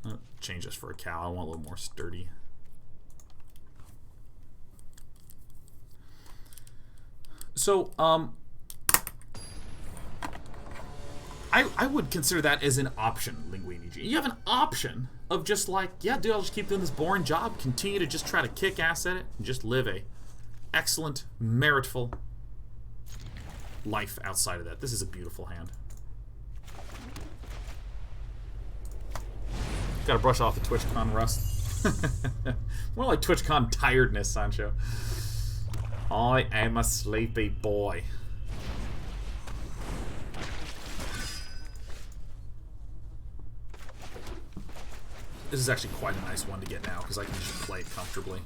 S1: I'll change this for a cow. I want a little more sturdy. So, I would consider that as an option, Linguini G. You have an option of just like, yeah, dude, I'll just keep doing this boring job, continue to just try to kick ass at it, and just live a excellent, meritful life outside of that. This is a beautiful hand. Gotta brush off the TwitchCon rust. More like TwitchCon tiredness, Sancho. I am a sleepy boy. This is actually quite a nice one to get now, because I can just play it comfortably.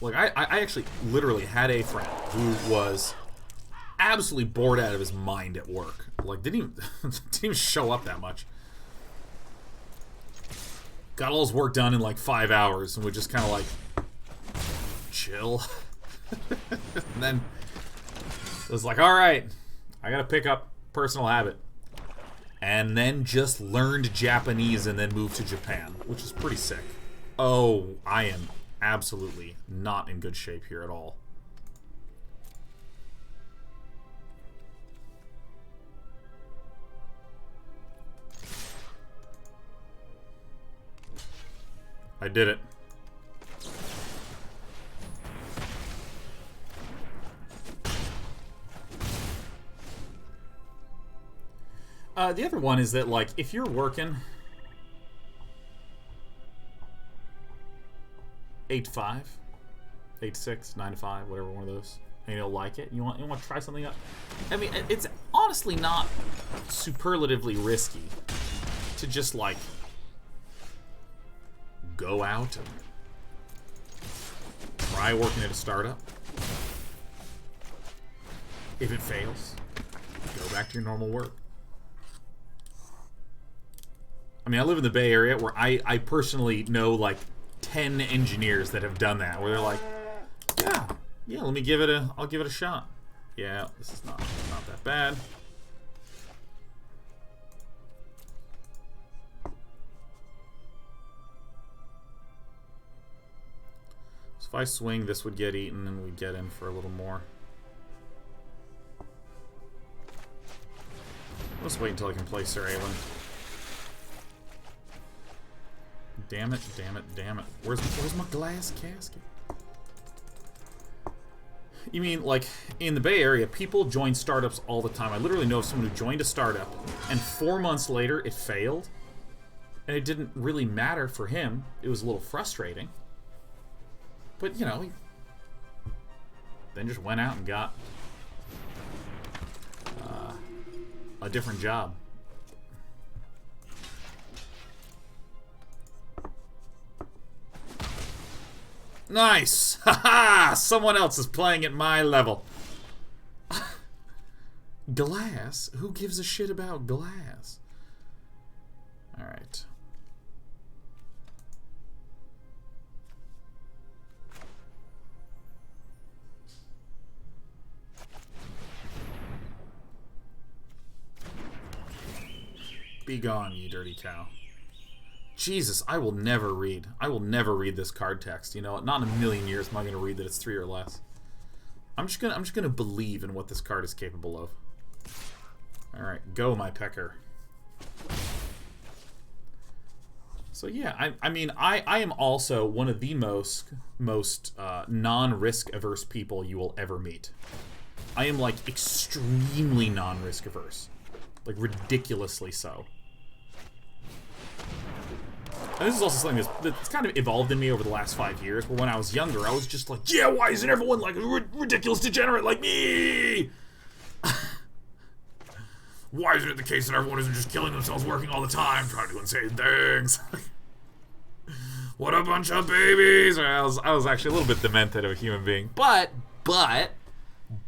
S1: Like, I actually literally had a friend who was absolutely bored out of his mind at work. Like, didn't even show up that much. Got all his work done in like 5 hours, and would just kind of like chill. And then it was like, all right, I gotta pick up personal habit. And then just learned Japanese and then moved to Japan, which is pretty sick. Oh, I am absolutely not in good shape here at all. I did it. The other one is that, like, if you're working 8 to 5, 8 to 6, 9 to 5, whatever one of those, and you don't like it, you want to try something up. I mean, it's honestly not superlatively risky to just like go out and try working at a startup. If it fails, go back to your normal work. I mean, I live in the Bay Area where I personally know like 10 engineers that have done that, where they're like, yeah, I'll give it a shot. Yeah, this is not that bad. So if I swing, this would get eaten, and we'd get in for a little more. Let's wait until I can play Sir Aelin. Damn it, damn it, damn it. Where's my glass casket? You mean, like, in the Bay Area, people join startups all the time. I literally know someone who joined a startup, and 4 months later, it failed. And it didn't really matter for him. It was a little frustrating. But, you know, he then just went out and got a different job. Nice! Haha! Someone else is playing at my level. Glass? Who gives a shit about glass? Alright. Be gone, you dirty cow. Jesus, I will never read. I will never read this card text. You know, not in a million years am I going to read that it's 3 or less. I'm just gonna believe in what this card is capable of. All right, go my pecker. So yeah, I mean, I am also one of the most non-risk averse people you will ever meet. I am like extremely non-risk averse, like ridiculously so. And this is also something that's kind of evolved in me over the last 5 years, where when I was younger, I was just like, yeah, why isn't everyone like a ridiculous degenerate like me? Why isn't it the case that everyone isn't just killing themselves working all the time, trying to do insane things? What a bunch of babies! I was actually a little bit demented of a human being. But,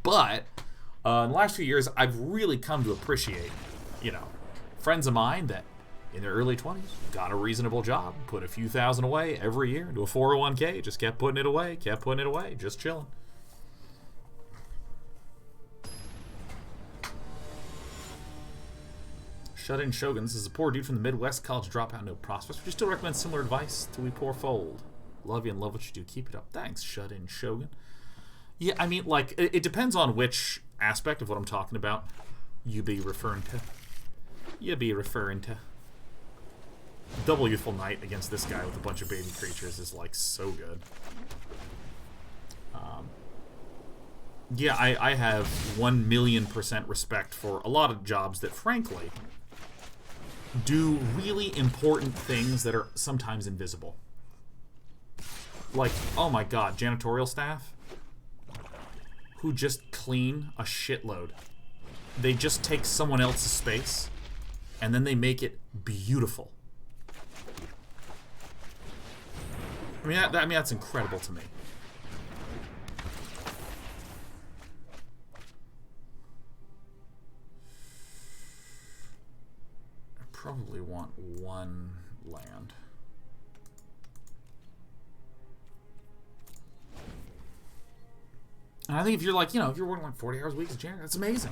S1: in the last few years, I've really come to appreciate, you know, friends of mine that in their early 20s, got a reasonable job, put a few thousand away every year into a 401k, just kept putting it away, just chilling. Shut-in Shoguns is a poor dude from the Midwest, college dropout, no prospects. Would you still recommend similar advice to We Poor Fold? Love you and love what you do. Keep it up. Thanks, Shut-in Shogun. Yeah, I mean, like, it depends on which aspect of what I'm talking about you be referring to. Double Youthful Knight against this guy with a bunch of baby creatures is, like, so good. Yeah, I have 1,000,000% respect for a lot of jobs that, frankly, do really important things that are sometimes invisible. Like, oh my god, janitorial staff who just clean a shitload. They just take someone else's space, and then they make it beautiful. I mean, that's incredible to me. I probably want 1 land. And I think if you're like, you know, if you're working like 40 hours a week as a janitor, that's amazing.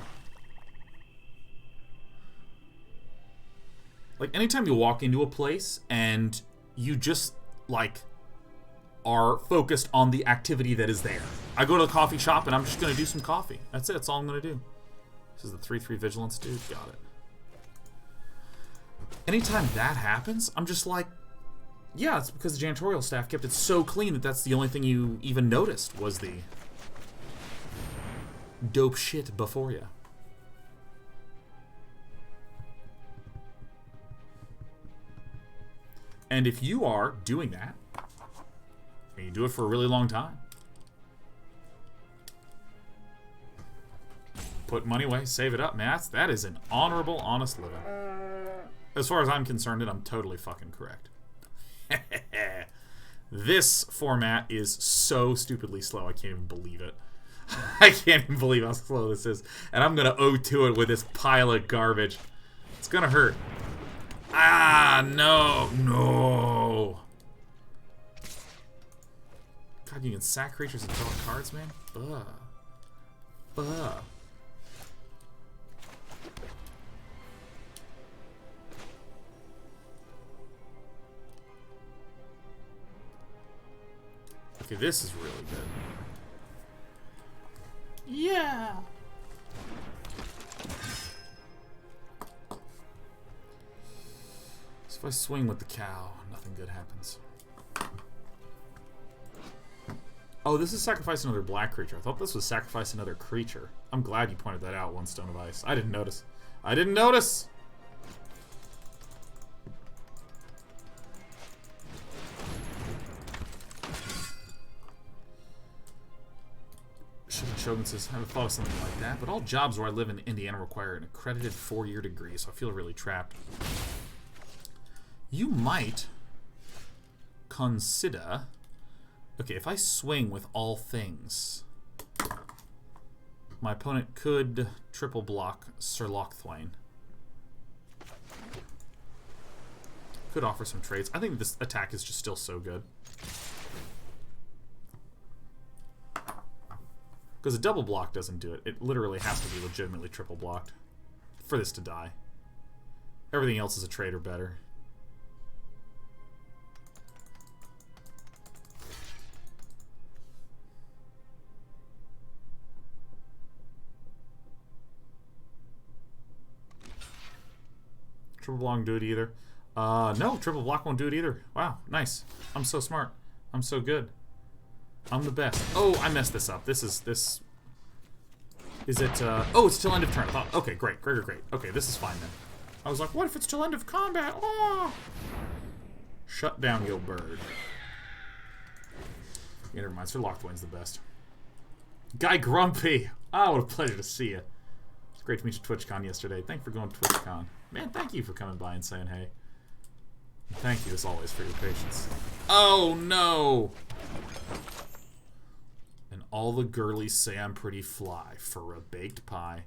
S1: Like, anytime you walk into a place and you just, like, are focused on the activity that is there. I go to the coffee shop and I'm just going to do some coffee. That's it. That's all I'm going to do. This is the 3/3 Vigilance dude. Got it. Anytime that happens, I'm just like, yeah, it's because the janitorial staff kept it so clean that that's the only thing you even noticed was the dope shit before you. And if you are doing that, and you do it for a really long time, put money away, save it up, man. That is an honorable, honest living. As far as I'm concerned, and I'm totally fucking correct. This format is so stupidly slow, I can't even believe it. I can't even believe how slow this is. And I'm gonna O2 it with this pile of garbage. It's gonna hurt. Ah, no, no. God, you can sack creatures and draw cards, man? Ugh. Ugh. Okay, this is really good. Yeah! So if I swing with the cow, nothing good happens. Oh, this is sacrifice another black creature. I thought this was sacrifice another creature. I'm glad you pointed that out, One Stone of Ice. I didn't notice. I didn't notice! Shogun says, I haven't thought of something like that, but all jobs where I live in Indiana require an accredited 4-year degree, so I feel really trapped. You might consider... Okay, if I swing with all things, my opponent could triple block Sir Lochthwain. Could offer some trades. I think this attack is just still so good. Because a double block doesn't do it. It literally has to be legitimately triple blocked for this to die. Everything else is a trade or better. Triple block won't do it either. No, triple block won't do it either. Wow, nice. I'm so smart. I'm so good. I'm the best. Oh, I messed this up. This is it, oh, it's till end of turn. I thought, okay, great. Okay, this is fine then. I was like, what if it's till end of combat? Oh! Shut down, yo bird. Yeah, never mind. Sir Lochthwain's the best. Guy Grumpy! Oh, what a pleasure to see you. It's great to meet you at TwitchCon yesterday. Thank you for going to TwitchCon. Man, thank you for coming by and saying hey. And thank you, as always, for your patience. Oh, no! And all the girlies say I'm pretty fly for a baked pie.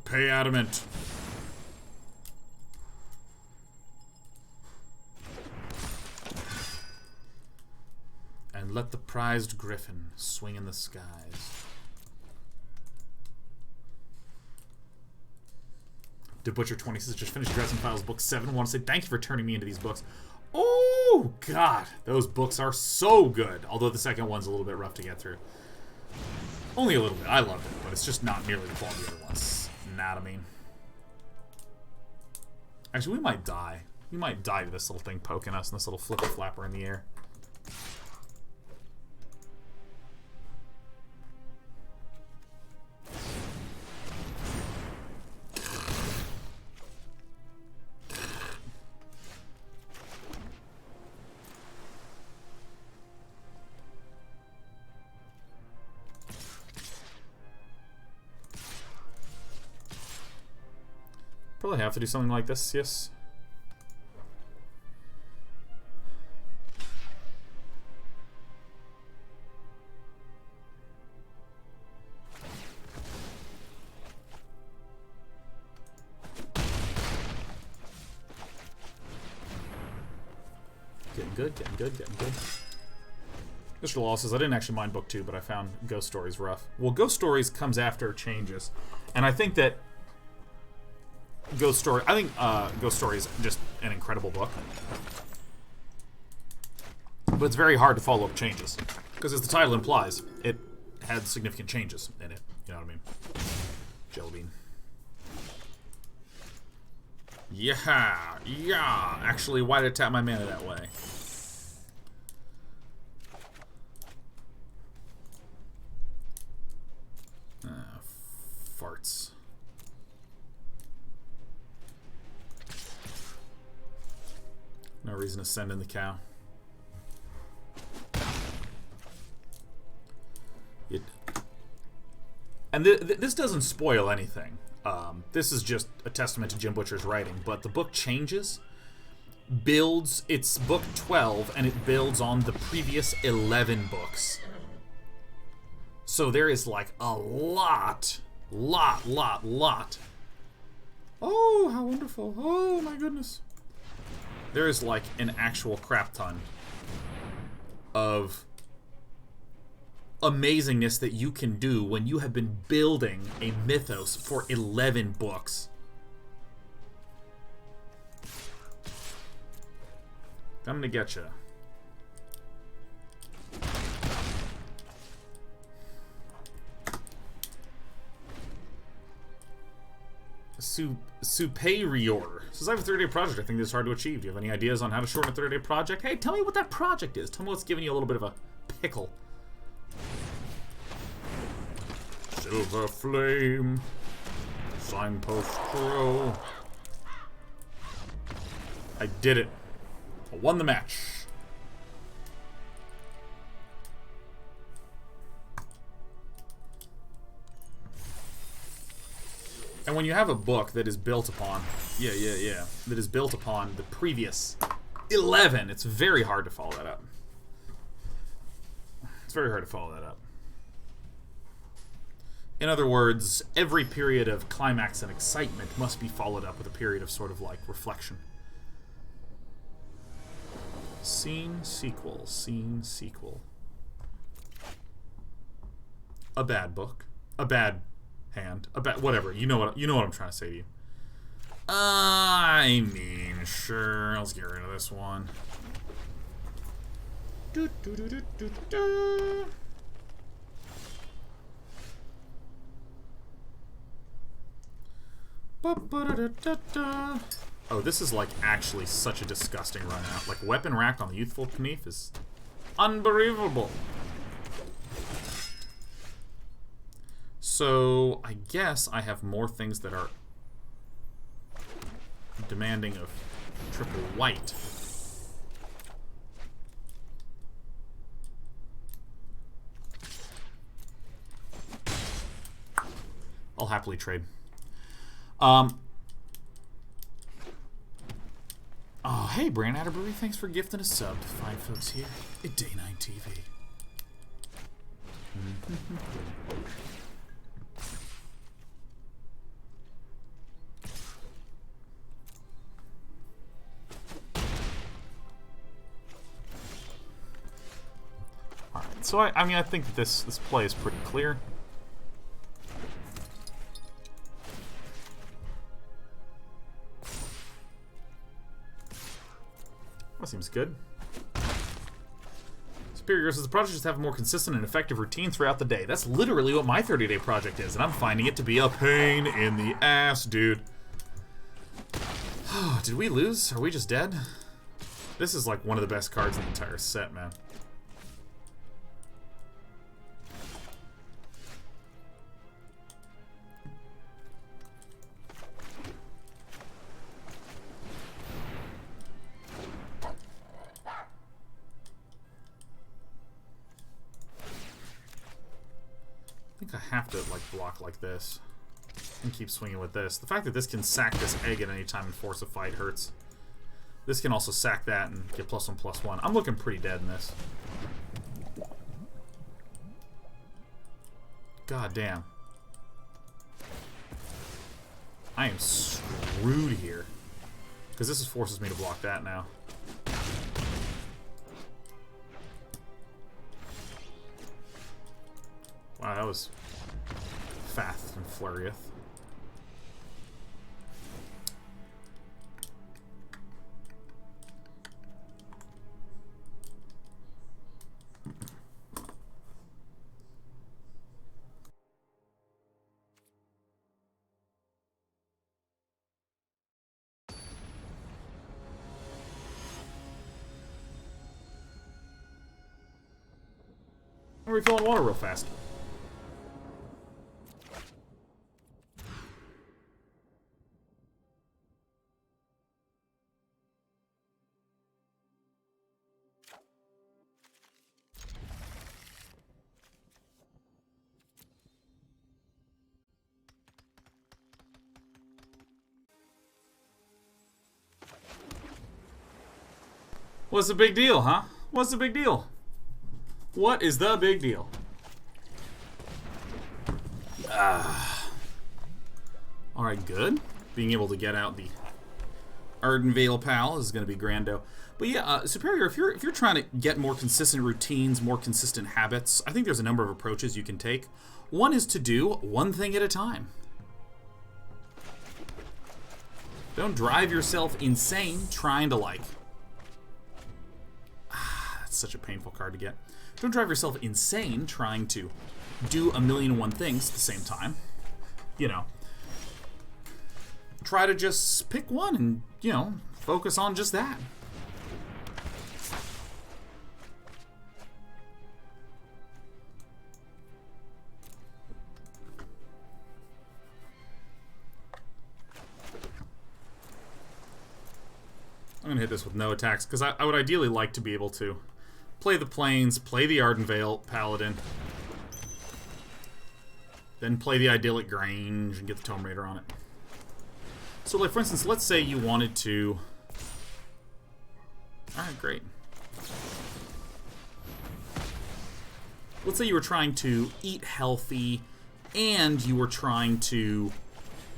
S1: Pay adamant. And let the prized griffin swing in the skies. Did Butcher 20 says, just finished Dresden Files Book 7. I want to say thank you for turning me into these books. Oh, God. Those books are so good. Although the second one's a little bit rough to get through. Only a little bit. I loved it, but it's just not nearly the quality of the other ones. Know what I mean? Actually, we might die. We might die to this little thing poking us and this little flipper flapper in the air. Probably have to do something like this, yes. Getting good, getting good, getting good. Mr. Law says, I didn't actually mind book 2, but I found Ghost Stories rough. Well, Ghost Stories comes after Changes. And I think that Ghost Story is just an incredible book. But it's very hard to follow up Changes. Because as the title implies, it had significant changes in it. You know what I mean? Jellybean. Yeah. Actually, why did I tap my mana that way? Farts. No reason to send in the cow. And this doesn't spoil anything. This is just a testament to Jim Butcher's writing. But the book Changes builds, it's book 12, and it builds on the previous 11 books. So there is like a lot. Oh, how wonderful. Oh, my goodness. There is like an actual crap ton of amazingness that you can do when you have been building a mythos for 11 books. I'm gonna get you. Superior says, I have a 30-day project. I think this is hard to achieve. Do you have any ideas on how to shorten a 30-day project? Hey, tell me what that project is. Tell me what's giving you a little bit of a pickle. Silver Flame. Signpost Crow. I did it. I won the match. And when you have a book that is built upon, that is built upon the previous 11, it's very hard to follow that up. It's very hard to follow that up. In other words, every period of climax and excitement must be followed up with a period of sort of like reflection. Scene, sequel, scene, sequel. A bad book. A bad hand. A bad whatever. You know what I'm trying to say to you. I mean, sure, let's get rid of this one. Oh, this is like actually such a disgusting run out. Like weapon racked on the Youthful Knief is unbelievable. So I guess I have more things that are demanding of triple white. I'll happily trade. Oh, hey, Brand Atterbury, thanks for gifting a sub to fine folks here at Day9 TV. Alright, so I mean, I think that this play is pretty clear. That seems good. Superior says the project just have a more consistent and effective routine throughout the day. That's literally what my 30-day project is, and I'm finding it to be a pain in the ass, dude. Did we lose? Are we just dead? This is like one of the best cards in the entire set, man. I have to like block like this and keep swinging with this. The fact that this can sack this egg at any time and force a fight hurts. This can also sack that and get +1/+1. I'm looking pretty dead in this. God damn. I am screwed here. Because this forces me to block that now. Wow, that was fast and furious. I'm refilling water real fast. What's the big deal, huh? What's the big deal? What is the big deal? Alright, good. Being able to get out the Ardenvale Pal is going to be grando. But yeah, Superior, if you're trying to get more consistent routines, more consistent habits, I think there's a number of approaches you can take. One is to do one thing at a time. Don't drive yourself insane trying to, like... that's such a painful card to get. Don't drive yourself insane trying to do 1,000,001 things at the same time. You know. Try to just pick one and, you know, focus on just that. I'm going to hit this with no attacks, because I would ideally like to be able to play the Plains, play the Ardenvale Paladin, then play the Idyllic Grange and get the Tome Raider on it. So, like, for instance, let's say you wanted to... Alright, great. Let's say you were trying to eat healthy, and you were trying to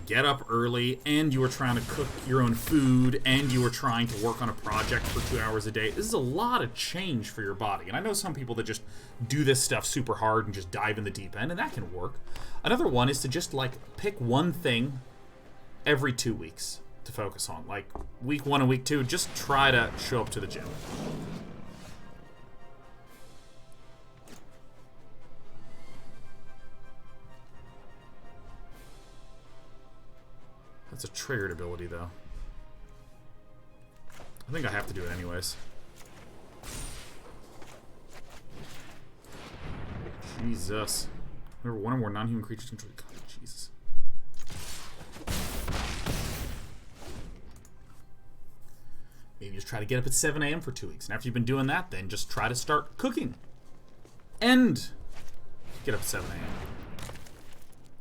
S1: get up early, and you were trying to cook your own food, and you were trying to work on a project for 2 hours a day. This is a lot of change for your body. And I know some people that just do this stuff super hard and just dive in the deep end, and that can work. Another one is to just, like, pick one thing every 2 weeks to focus on. Like, week 1 and week 2, just try to show up to the gym. That's a triggered ability, though. I think I have to do it anyways. Jesus. Remember, one or more non-human creatures control... God, Jesus. Maybe just try to get up at 7 a.m. for 2 weeks. And after you've been doing that, then just try to start cooking. And get up at 7 a.m.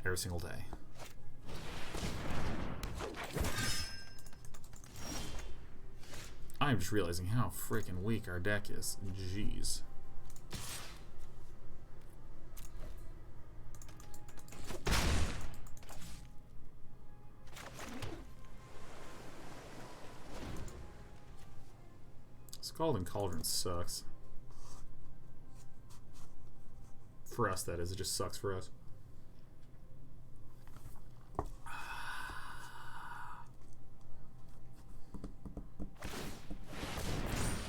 S1: every single day. I'm just realizing how freaking weak our deck is. Jeez. Scalding Cauldron sucks. For us, that is. It just sucks for us.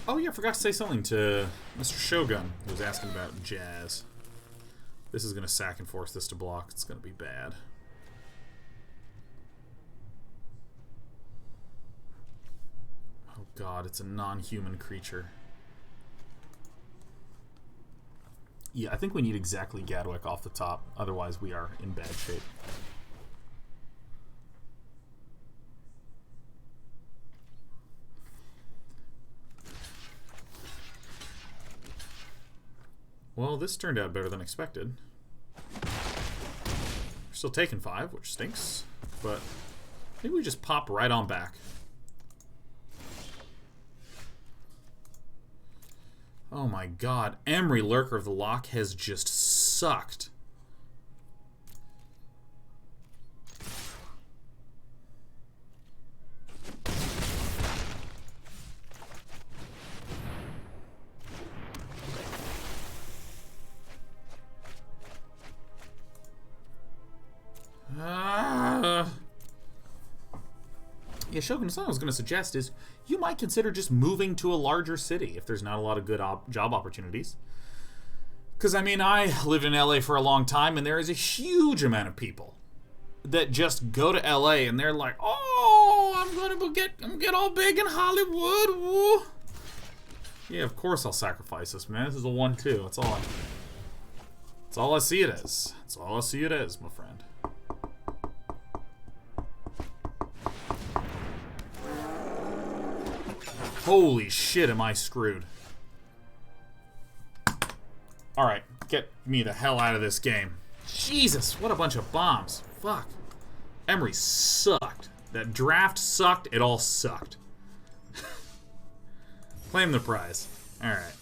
S1: Oh yeah, I forgot to say something to Mr. Shogun, who was asking about Jazz. This is going to sack and force this to block. It's going to be bad. Oh god, it's a non-human creature. Yeah, I think we need exactly Gadwick off the top. Otherwise, we are in bad shape. Well, this turned out better than expected. We're still taking 5, which stinks, but maybe we just pop right on back. Oh my god, Emery, Lurker of the Loch, has just sucked. Yeah, Shogun, something I was going to suggest is you might consider just moving to a larger city if there's not a lot of good job opportunities. Because, I mean, I lived in LA for a long time, and there is a huge amount of people that just go to LA and they're like, oh, I'm going to get all big in Hollywood. Woo. Yeah, of course I'll sacrifice this, man. This is a 1-2. That's all I see it as. That's all I see it as, my friend. Holy shit, am I screwed. Alright, get me the hell out of this game. Jesus, what a bunch of bombs. Fuck. Emery sucked. That draft sucked. It all sucked. Claim the prize. Alright.